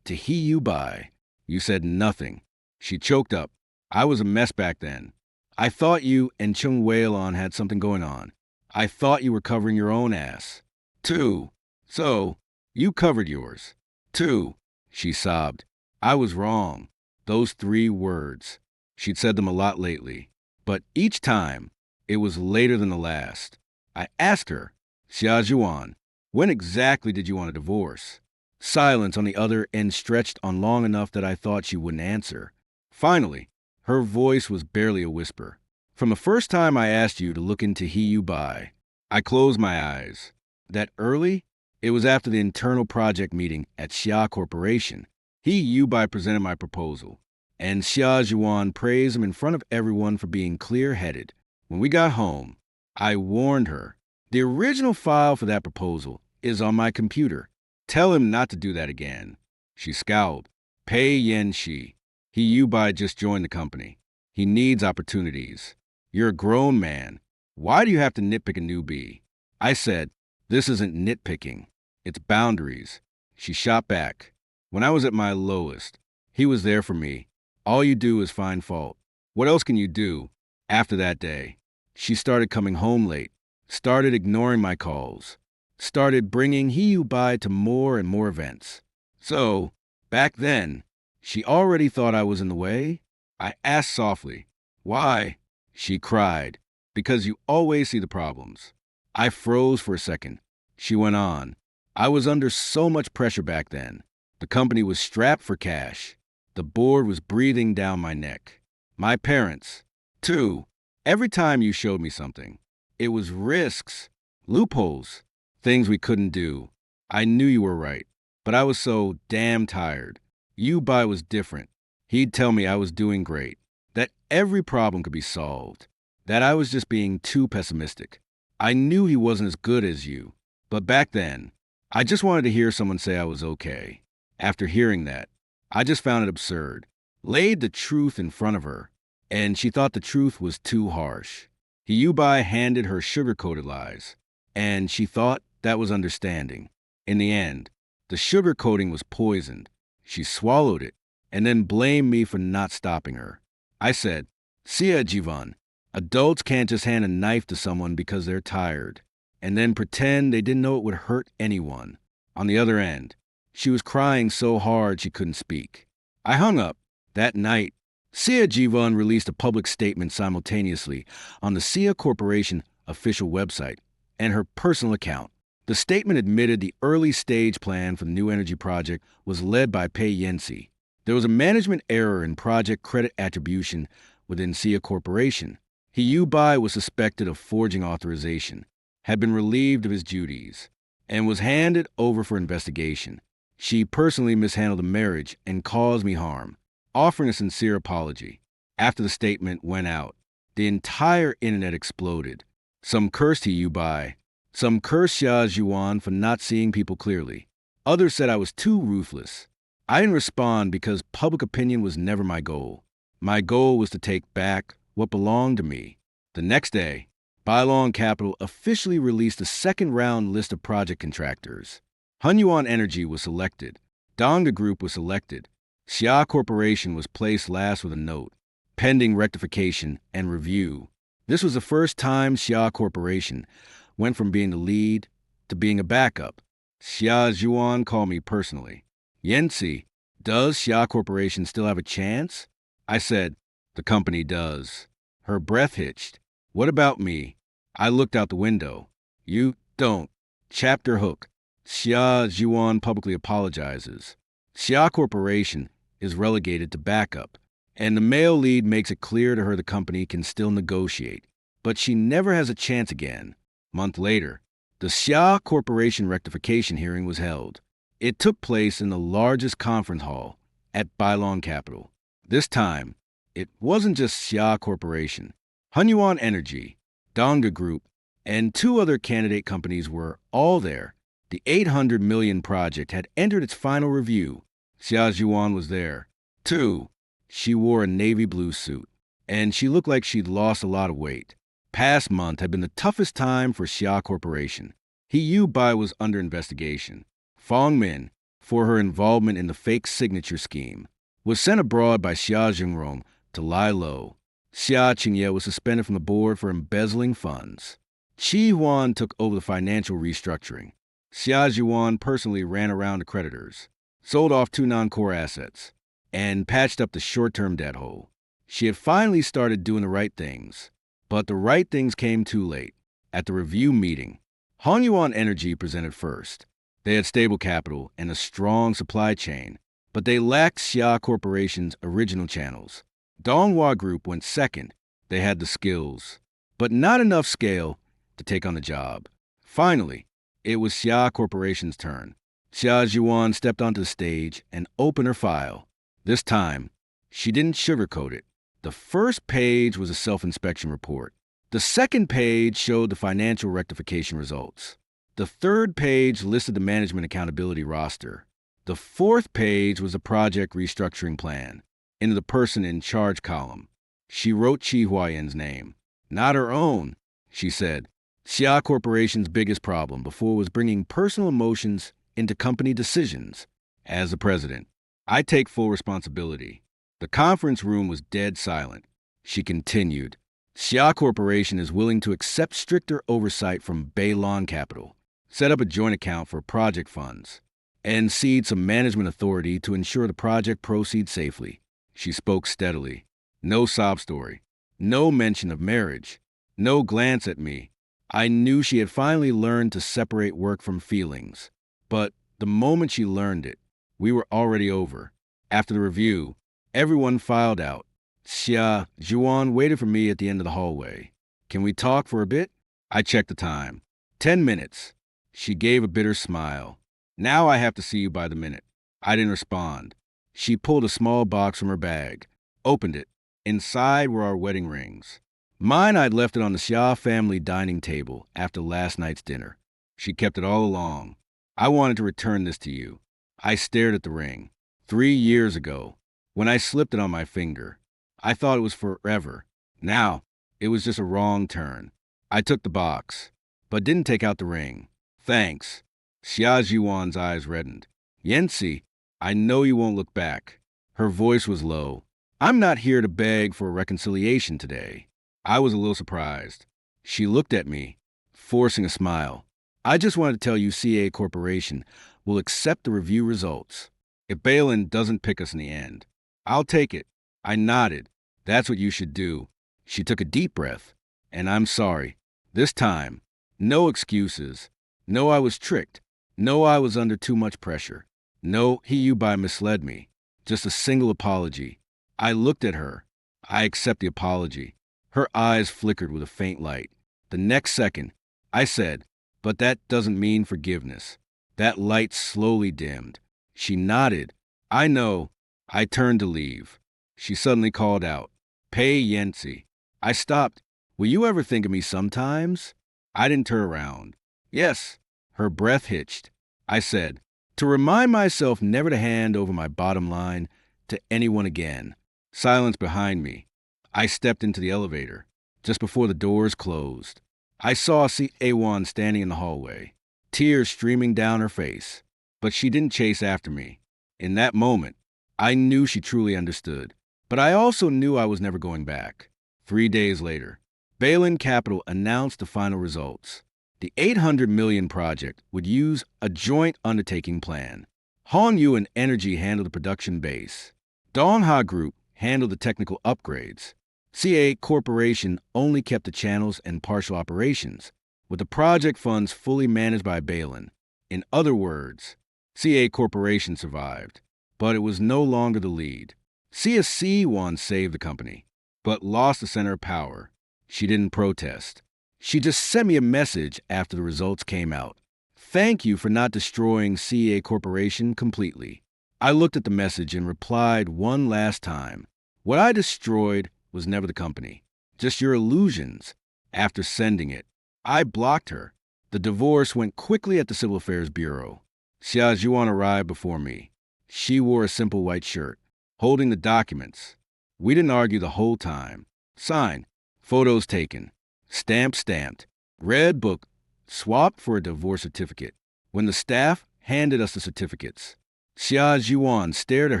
to Yubai. You said nothing." She choked up. "I was a mess back then. I thought you and Chung Weilon had something going on. I thought you were covering your own ass. Too. So, you covered yours. Too." She sobbed. I was wrong. Those 3 words. She'd said them a lot lately. But each time, it was later than the last. I asked her, "Xia Zhuan, when exactly did you want a divorce?" Silence on the other end stretched on long enough that I thought she wouldn't answer. Finally, her voice was barely a whisper. "From the first time I asked you to look into Yubai." I closed my eyes. That early? It was after the internal project meeting at Xia Corporation. Yubai presented my proposal, and Xia Zhuan praised him in front of everyone for being clear-headed. When we got home, I warned her. "The original file for that proposal is on my computer. Tell him not to do that again." She scowled. "Pei Yan Shi. Yubai just joined the company. He needs opportunities. You're a grown man. Why do you have to nitpick a newbie?" I said, "This isn't nitpicking. It's boundaries." She shot back. "When I was at my lowest, he was there for me. All you do is find fault. What else can you do?" After that day, she started coming home late, started ignoring my calls, started bringing Yubai to more and more events. So, back then, she already thought I was in the way? I asked softly, "Why?" She cried, "Because you always see the problems." I froze for a second. She went on, "I was under so much pressure back then. The company was strapped for cash. The board was breathing down my neck. My parents, too. Every time you showed me something, it was risks, loopholes, things we couldn't do. I knew you were right, but I was so damn tired. Yubai was different. He'd tell me I was doing great, that every problem could be solved, that I was just being too pessimistic. I knew he wasn't as good as you, but back then, I just wanted to hear someone say I was okay. After hearing that, I just found it absurd. Laid the truth in front of her, and she thought the truth was too harsh. Yubai handed her sugar-coated lies, and she thought that was understanding. In the end, the sugar coating was poisoned. She swallowed it, and then blamed me for not stopping her. I said, "Sia Jivan, adults can't just hand a knife to someone because they're tired, and then pretend they didn't know it would hurt anyone." On the other end, she was crying so hard she couldn't speak. I hung up. That night, Sia Jivan released a public statement simultaneously on the Sia Corporation official website and her personal account. The statement admitted the early stage plan for the new energy project was led by Pei Yanxi. There was a management error in project credit attribution within Sia Corporation. Yubai was suspected of forging authorization, had been relieved of his duties, and was handed over for investigation. She personally mishandled the marriage and caused me harm, offering a sincere apology. After the statement went out, the entire internet exploded. Some cursed He Yu Bai. Some cursed Xia Zhuan for not seeing people clearly. Others said I was too ruthless. I didn't respond because public opinion was never my goal. My goal was to take back what belonged to me. The next day, Bailong Capital officially released a second-round list of project contractors. Hunyuan Energy was selected. Donga Group was selected. Xia Corporation was placed last with a note, pending rectification and review. This was the first time Xia Corporation went from being the lead to being a backup. Xia Zhuan called me personally. Yancy, does Xia Corporation still have a chance? I said, the company does. Her breath hitched. What about me? I looked out the window. You don't. Chapter hook. Xia Zhuan publicly apologizes. Xia Corporation is relegated to backup, and the male lead makes it clear to her the company can still negotiate. But she never has a chance again. Month later, the Xia Corporation rectification hearing was held. It took place in the largest conference hall at Bailong Capital. This time, it wasn't just Xia Corporation. Hunyuan Energy, Donga Group, and 2 other candidate companies were all there. The 800 million project had entered its final review. Xia Zhuan was there, too. She wore a navy blue suit, and she looked like she'd lost a lot of weight. Past month had been the toughest time for Xia Corporation. He Yu Bai was under investigation. Fong Min, for her involvement in the fake signature scheme, was sent abroad by Xia Jingrong to lie low. Xia Qingye was suspended from the board for embezzling funds. Qi Huan took over the financial restructuring. Xia Zhuan personally ran around to creditors, sold off 2 non-core assets, and patched up the short-term debt hole. She had finally started doing the right things, but the right things came too late. At the review meeting, Hunyuan Energy presented first. They had stable capital and a strong supply chain, but they lacked Xia Corporation's original channels. Donghua Group went second. They had the skills, but not enough scale to take on the job. Finally, it was Xia Corporation's turn. Xia Zhuan stepped onto the stage and opened her file. This time, she didn't sugarcoat it. The first page was a self-inspection report. The second page showed the financial rectification results. The third page listed the management accountability roster. The fourth page was a project restructuring plan. In the person in charge column, she wrote Qi Huayan's name. Not her own, she said. Xia Corporation's biggest problem before was bringing personal emotions into company decisions. As the president, I take full responsibility. The conference room was dead silent. She continued, Xia Corporation is willing to accept stricter oversight from Bailong Capital, set up a joint account for project funds, and cede some management authority to ensure the project proceeds safely. She spoke steadily. No sob story. No mention of marriage. No glance at me. I knew she had finally learned to separate work from feelings. But the moment she learned it, we were already over. After the review, everyone filed out. Xia Zhuan waited for me at the end of the hallway. Can we talk for a bit? I checked the time. 10 minutes. She gave a bitter smile. Now I have to see you by the minute. I didn't respond. She pulled a small box from her bag, opened it. Inside were our wedding rings. Mine I'd left it on the Xia family dining table after last night's dinner. She kept it all along. I wanted to return this to you. I stared at the ring. 3 years ago, when I slipped it on my finger, I thought it was forever. Now, it was just a wrong turn. I took the box, but didn't take out the ring. Thanks. Xia Zhuan's eyes reddened. Yancy, I know you won't look back. Her voice was low. I'm not here to beg for a reconciliation today. I was a little surprised. She looked at me, forcing a smile. I just wanted to tell you CA Corporation will accept the review results. If Balin doesn't pick us in the end, I'll take it. I nodded. That's what you should do. She took a deep breath. And I'm sorry. This time, no excuses. No, I was tricked. No, I was under too much pressure. No, He Yu Bai misled me. Just a single apology. I looked at her. I accept the apology. Her eyes flickered with a faint light. The next second, I said, but that doesn't mean forgiveness. That light slowly dimmed. She nodded. I know. I turned to leave. She suddenly called out, Pei Yancy. I stopped. Will you ever think of me sometimes? I didn't turn around. Yes, her breath hitched. I said, to remind myself never to hand over my bottom line to anyone again. Silence behind me. I stepped into the elevator. Just before the doors closed, I saw A1 standing in the hallway, tears streaming down her face. But she didn't chase after me. In that moment, I knew she truly understood. But I also knew I was never going back. 3 days later, Balin Capital announced the final results. The 800 million project would use a joint undertaking plan. Hongyu and Energy handled the production base. Dongha Group handled the technical upgrades. CA Corporation only kept the channels and partial operations, with the project funds fully managed by Balin. In other words, CA Corporation survived, but it was no longer the lead. CSC won saved the company, but lost the center of power. She didn't protest. She just sent me a message after the results came out. Thank you for not destroying CA Corporation completely. I looked at the message and replied one last time. What I destroyed was never the company, just your illusions. After sending it, I blocked her. The divorce went quickly at the Civil Affairs Bureau. Xia Zhuan arrived before me. She wore a simple white shirt, holding the documents. We didn't argue the whole time. Sign, photos taken, stamped, red book, swapped for a divorce certificate. When the staff handed us the certificates, Xia Zhuan stared at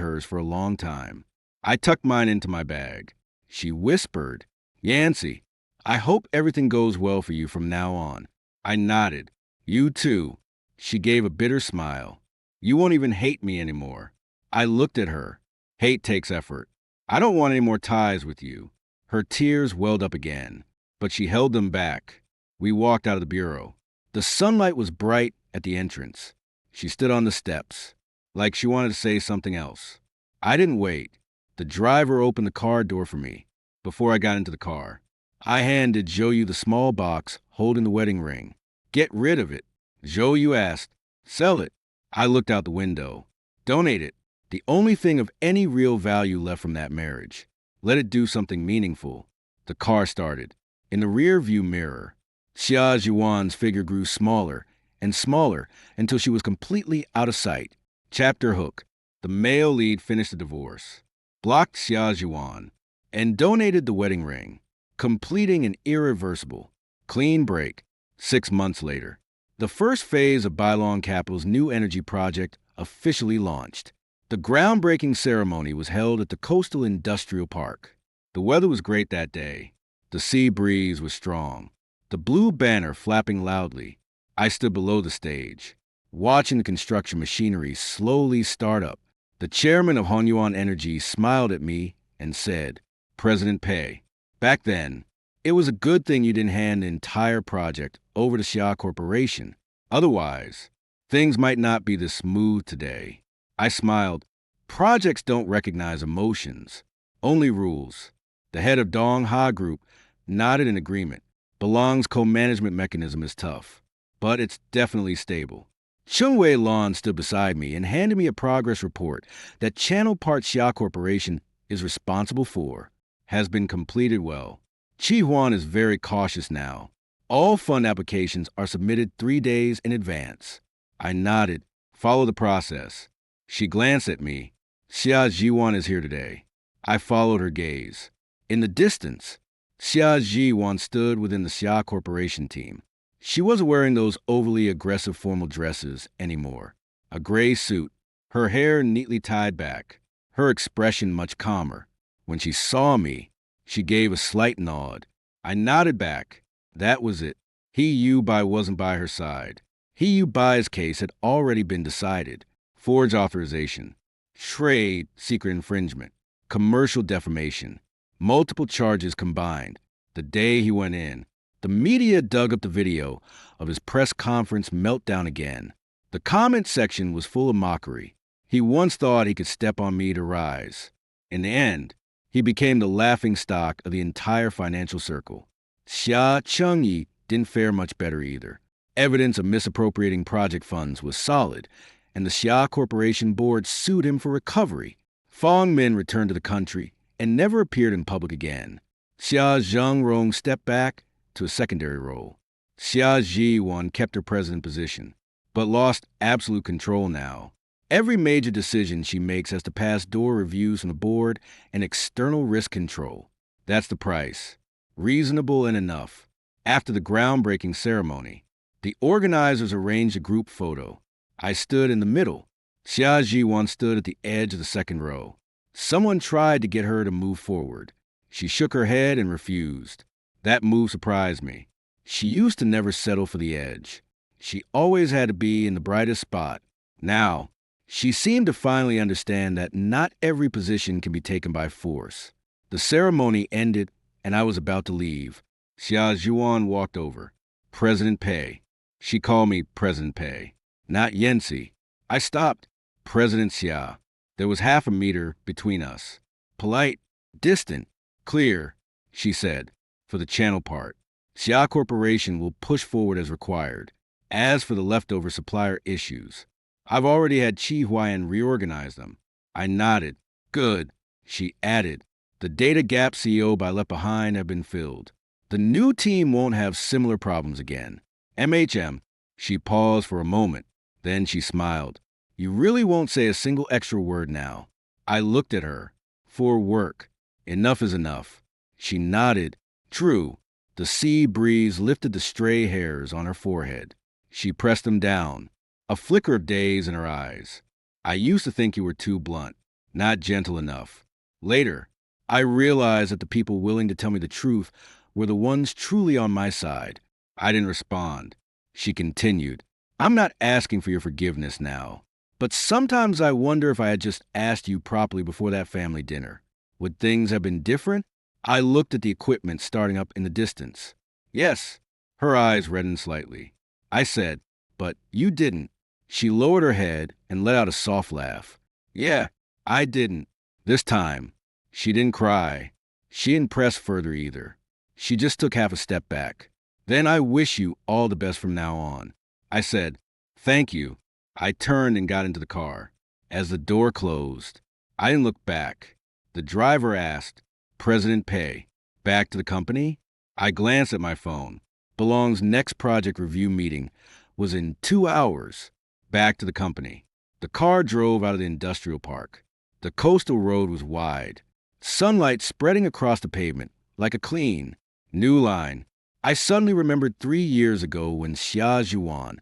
hers for a long time. I tucked mine into my bag. She whispered, Yancy, I hope everything goes well for you from now on. I nodded. You too. She gave a bitter smile. You won't even hate me anymore. I looked at her. Hate takes effort. I don't want any more ties with you. Her tears welled up again, but she held them back. We walked out of the bureau. The sunlight was bright at the entrance. She stood on the steps, like she wanted to say something else. I didn't wait. The driver opened the car door for me. Before I got into the car, I handed Zhou the small box holding the wedding ring. Get rid of it. Zhou asked. Sell it. I looked out the window. Donate it. The only thing of any real value left from that marriage. Let it do something meaningful. The car started. In the rear view mirror, Xia Zhuan's figure grew smaller and smaller until she was completely out of sight. Chapter hook. The male lead finished the divorce, blocked Xia Zhuan, and donated the wedding ring, completing an irreversible, clean break. 6 months later, the first phase of Bailong Capital's new energy project officially launched. The groundbreaking ceremony was held at the Coastal Industrial Park. The weather was great that day. The sea breeze was strong, the blue banner flapping loudly. I stood below the stage, watching the construction machinery slowly start up. The chairman of Honyuan Energy smiled at me and said, President Pei, back then, it was a good thing you didn't hand the entire project over to Xia Corporation. Otherwise, things might not be this smooth today. I smiled. Projects don't recognize emotions, only rules. The head of Dongha Group nodded in agreement. Belong's co-management mechanism is tough, but it's definitely stable. Chung Wei Lon stood beside me and handed me a progress report that Channel Part Xia Corporation is responsible for. Has been completed well. Chi Huan is very cautious now. All fund applications are submitted 3 days in advance. I nodded. Follow the process. She glanced at me. Xia Zhiwan is here today. I followed her gaze. In the distance, Xia Zhiwan stood within the Xia Corporation team. She wasn't wearing those overly aggressive formal dresses anymore. A gray suit, her hair neatly tied back, her expression much calmer. When she saw me, she gave a slight nod. I nodded back. That was it. He Bai wasn't by her side. He Bai's case had already been decided. Forged authorization, trade secret infringement, commercial defamation, multiple charges combined. The day he went in, the media dug up the video of his press conference meltdown again. The comment section was full of mockery. He once thought he could step on me to rise. In the end, he became the laughingstock of the entire financial circle. Xia Chengyi didn't fare much better either. Evidence of misappropriating project funds was solid, and the Xia Corporation board sued him for recovery. Fong Min returned to the country and never appeared in public again. Xia Zhengrong stepped back to a secondary role. Xia Ji-won kept her president position, but lost absolute control now. Every major decision she makes has to pass door reviews from the board and external risk control. That's the price. Reasonable and enough. After the groundbreaking ceremony, the organizers arranged a group photo. I stood in the middle. Xia Ji-won stood at the edge of the second row. Someone tried to get her to move forward. She shook her head and refused. That move surprised me. She used to never settle for the edge. She always had to be in the brightest spot. Now, she seemed to finally understand that not every position can be taken by force. The ceremony ended, and I was about to leave. Xia Zhuan walked over. President Pei. She called me President Pei, not Yancy. I stopped. President Xia. There was half a meter between us. Polite, distant, clear, she said, for the channel part. Xia Corporation will push forward as required. As for the leftover supplier issues, I've already had Chi Huayan reorganize them. I nodded. Good. She added, the data gap CEO I left behind have been filled. The new team won't have similar problems again. MHM. She paused for a moment. Then she smiled. You really won't say a single extra word now. I looked at her. For work. Enough is enough. She nodded. True. The sea breeze lifted the stray hairs on her forehead. She pressed them down. A flicker of daze in her eyes. I used to think you were too blunt, not gentle enough. Later, I realized that the people willing to tell me the truth were the ones truly on my side. I didn't respond. She continued. I'm not asking for your forgiveness now, but sometimes I wonder if I had just asked you properly before that family dinner. Would things have been different? I looked at the equipment starting up in the distance. Yes. Her eyes reddened slightly. I said, but you didn't. She lowered her head and let out a soft laugh. Yeah, I didn't. This time. She didn't cry. She didn't press further either. She just took half a step back. Then I wish you all the best from now on. I said, thank you. I turned and got into the car. As the door closed, I didn't look back. The driver asked, President Pei, back to the company? I glanced at my phone. Belong's next project review meeting was in 2 hours. Back to the company. The car drove out of the industrial park. The coastal road was wide. Sunlight spreading across the pavement like a clean, new line. I suddenly remembered 3 years ago when Xia Zhuan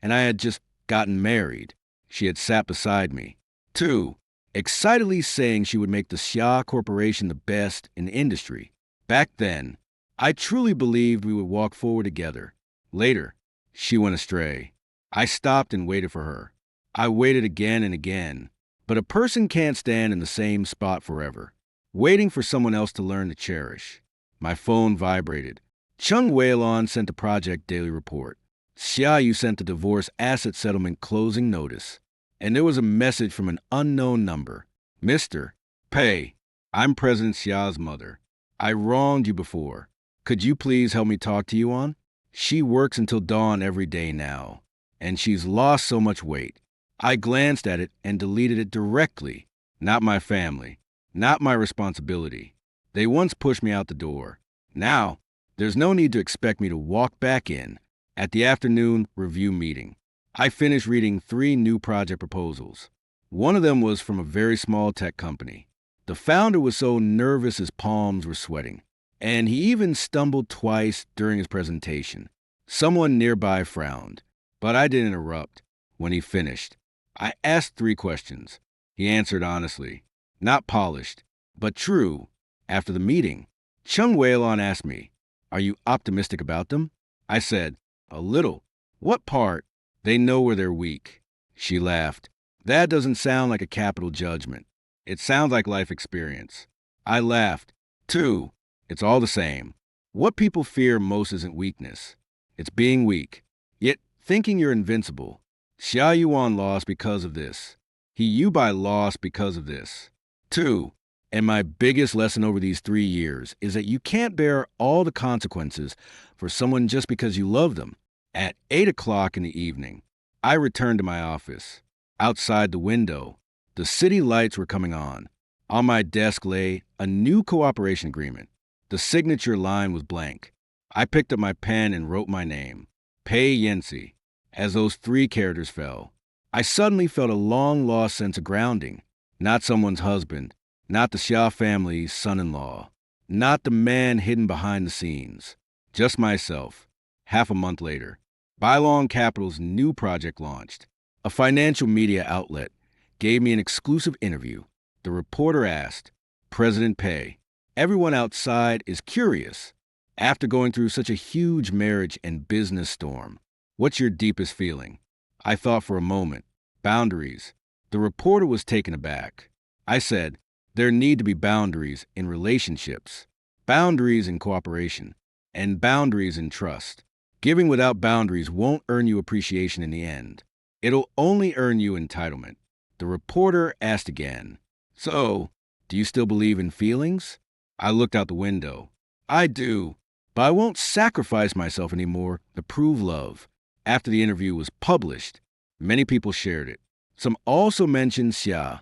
and I had just gotten married. She had sat beside me, too, excitedly saying she would make the Xia Corporation the best in the industry. Back then, I truly believed we would walk forward together. Later, she went astray. I stopped and waited for her. I waited again and again, but a person can't stand in the same spot forever, waiting for someone else to learn to cherish. My phone vibrated. Chung Weilon sent the project daily report. Xia Yu sent the divorce asset settlement closing notice. And there was a message from an unknown number. Mr. Pei, I'm President Xia's mother. I wronged you before. Could you please help me talk to Yuan? She works until dawn every day now, and she's lost so much weight. I glanced at it and deleted it directly. Not my family. Not my responsibility. They once pushed me out the door. Now, there's no need to expect me to walk back in. At the afternoon review meeting, I finished reading 3 new project proposals. One of them was from a very small tech company. The founder was so nervous his palms were sweating, and he even stumbled twice during his presentation. Someone nearby frowned, but I didn't interrupt. When he finished, I asked 3 questions. He answered honestly, not polished, but true. After the meeting, Chung Weilon asked me, are you optimistic about them? I said, a little. What part? They know where they're weak. She laughed. That doesn't sound like a capital judgment. It sounds like life experience. I laughed. Too. It's all the same. What people fear most isn't weakness. It's being weak. Yet thinking you're invincible. Xia Yuan lost because of this. He Yubai lost because of this. 2. And my biggest lesson over these 3 years is that you can't bear all the consequences for someone just because you love them. At 8 o'clock in the evening, I returned to my office. Outside the window, the city lights were coming on. On my desk lay a new cooperation agreement. The signature line was blank. I picked up my pen and wrote my name, Pei Yensi, as those three characters fell. I suddenly felt a long-lost sense of grounding. Not someone's husband, not the Xia family's son-in-law, not the man hidden behind the scenes. Just myself. Half a month later, Bylong Capital's new project launched. A financial media outlet gave me an exclusive interview. The reporter asked, President Pei, everyone outside is curious. After going through such a huge marriage and business storm, what's your deepest feeling? I thought for a moment. Boundaries. The reporter was taken aback. I said, there need to be boundaries in relationships, boundaries in cooperation, and boundaries in trust. Giving without boundaries won't earn you appreciation in the end. It'll only earn you entitlement. The reporter asked again, so, do you still believe in feelings? I looked out the window. I do, but I won't sacrifice myself anymore to prove love. After the interview was published, many people shared it. Some also mentioned Xia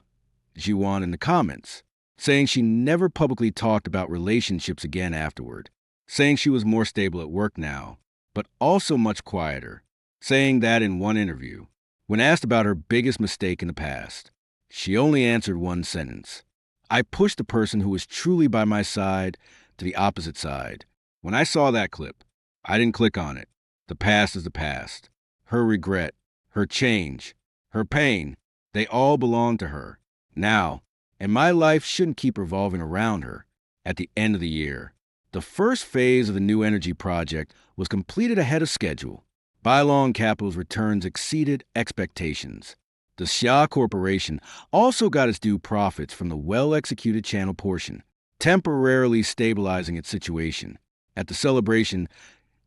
Jiwan in the comments, saying she never publicly talked about relationships again afterward, saying she was more stable at work now, but also much quieter, saying that in one interview, when asked about her biggest mistake in the past, she only answered one sentence. I pushed the person who was truly by my side to the opposite side. When I saw that clip, I didn't click on it. The past is the past. Her regret, her change, her pain, they all belong to her. Now, and my life shouldn't keep revolving around her. At the end of the year, the first phase of the New Energy project was completed ahead of schedule. Bylong Capital's returns exceeded expectations. The Xia Corporation also got its due profits from the well-executed channel portion, temporarily stabilizing its situation. At the celebration,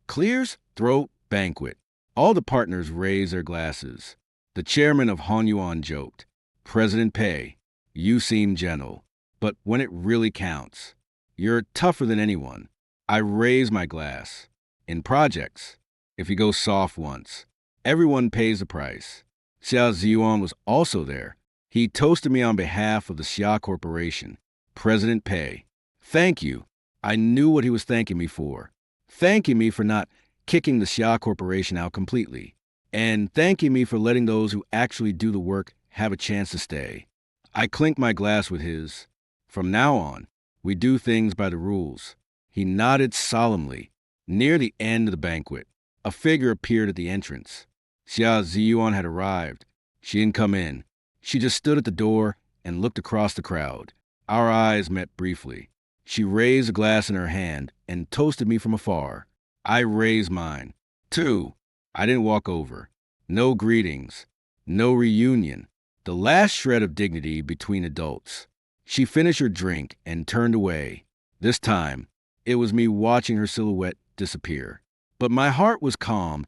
Clear's Throat Banquet, all the partners raised their glasses. The chairman of Honyuan joked, President Pei, you seem gentle, but when it really counts, you're tougher than anyone. I raise my glass. In projects, if you go soft once, everyone pays the price. Xia Ziyuan was also there. He toasted me on behalf of the Xia Corporation. President Pei, thank you. I knew what he was thanking me for. Thanking me for not kicking the Xia Corporation out completely, and thanking me for letting those who actually do the work have a chance to stay. I clinked my glass with his. From now on, we do things by the rules. He nodded solemnly. Near the end of the banquet, a figure appeared at the entrance. Xia Ziyuan had arrived. She didn't come in. She just stood at the door and looked across the crowd. Our eyes met briefly. She raised a glass in her hand and toasted me from afar. I raised mine. Too. I didn't walk over. No greetings. No reunion. The last shred of dignity between adults. She finished her drink and turned away. This time, it was me watching her silhouette disappear. But my heart was calm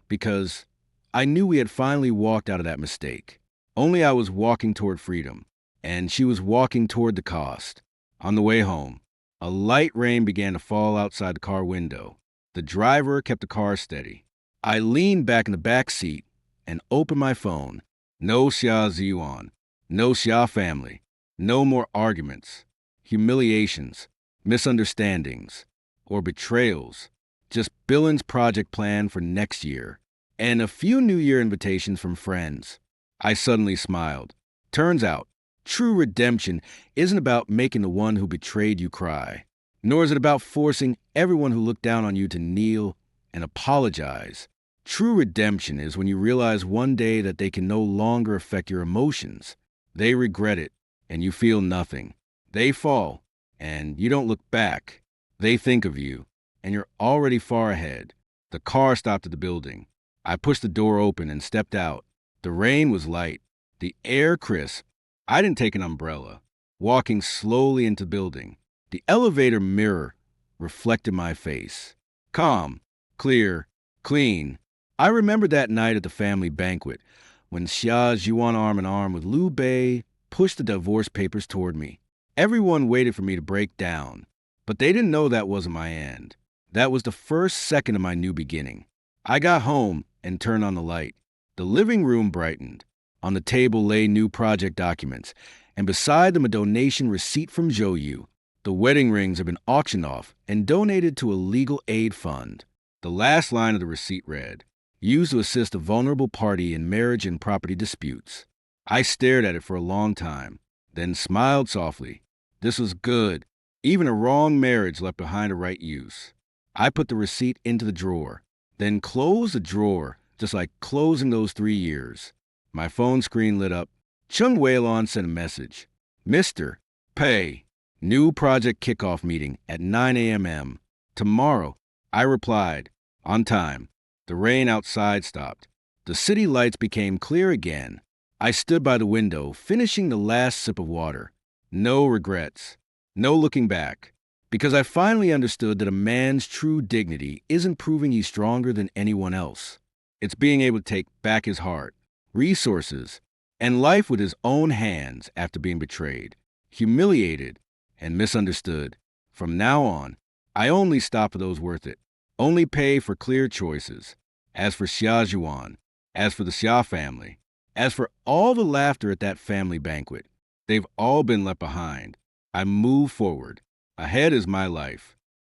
because I knew we had finally walked out of that mistake. Only I was walking toward freedom, and she was walking toward the cost. On the way home, a light rain began to fall outside the car window. The driver kept the car steady. I leaned back in the back seat and opened my phone. No Xia Ziyuan, no Xia family, no more arguments, humiliations, misunderstandings, or betrayals. Just Billen's project plan for next year, and a few New Year invitations from friends. I suddenly smiled. Turns out, true redemption isn't about making the one who betrayed you cry, nor is it about forcing everyone who looked down on you to kneel and apologize. True redemption is when you realize one day that they can no longer affect your emotions. They regret it, and you feel nothing. They fall, and you don't look back. They think of you, and you're already far ahead. The car stopped at the building. I pushed the door open and stepped out. The rain was light, the air crisp. I didn't take an umbrella. Walking slowly into the building, the elevator mirror reflected my face. Calm, clear, clean. I remember that night at the family banquet when Xia Ziyuan arm in arm with Liu Bei pushed the divorce papers toward me. Everyone waited for me to break down, but they didn't know that wasn't my end. That was the first second of my new beginning. I got home and turned on the light. The living room brightened. On the table lay new project documents, and beside them a donation receipt from Zhou Yu. The wedding rings have been auctioned off and donated to a legal aid fund. The last line of the receipt read, used to assist a vulnerable party in marriage and property disputes. I stared at it for a long time, then smiled softly. This was good. Even a wrong marriage left behind a right use. I put the receipt into the drawer, then closed the drawer, just like closing those 3 years. My phone screen lit up. Chung Wei-lon sent a message. Mr. Pei, new project kickoff meeting at 9 a.m. tomorrow. I replied, on time. The rain outside stopped. The city lights became clear again. I stood by the window, finishing the last sip of water. No regrets. No looking back. Because I finally understood that a man's true dignity isn't proving he's stronger than anyone else. It's being able to take back his heart, resources, and life with his own hands after being betrayed, humiliated, and misunderstood. From now on, I only stop for those worth it. Only pay for clear choices. As for Xia Zhuan, as for the Xia family, as for all the laughter at that family banquet, they've all been left behind. I move forward. Ahead is my life.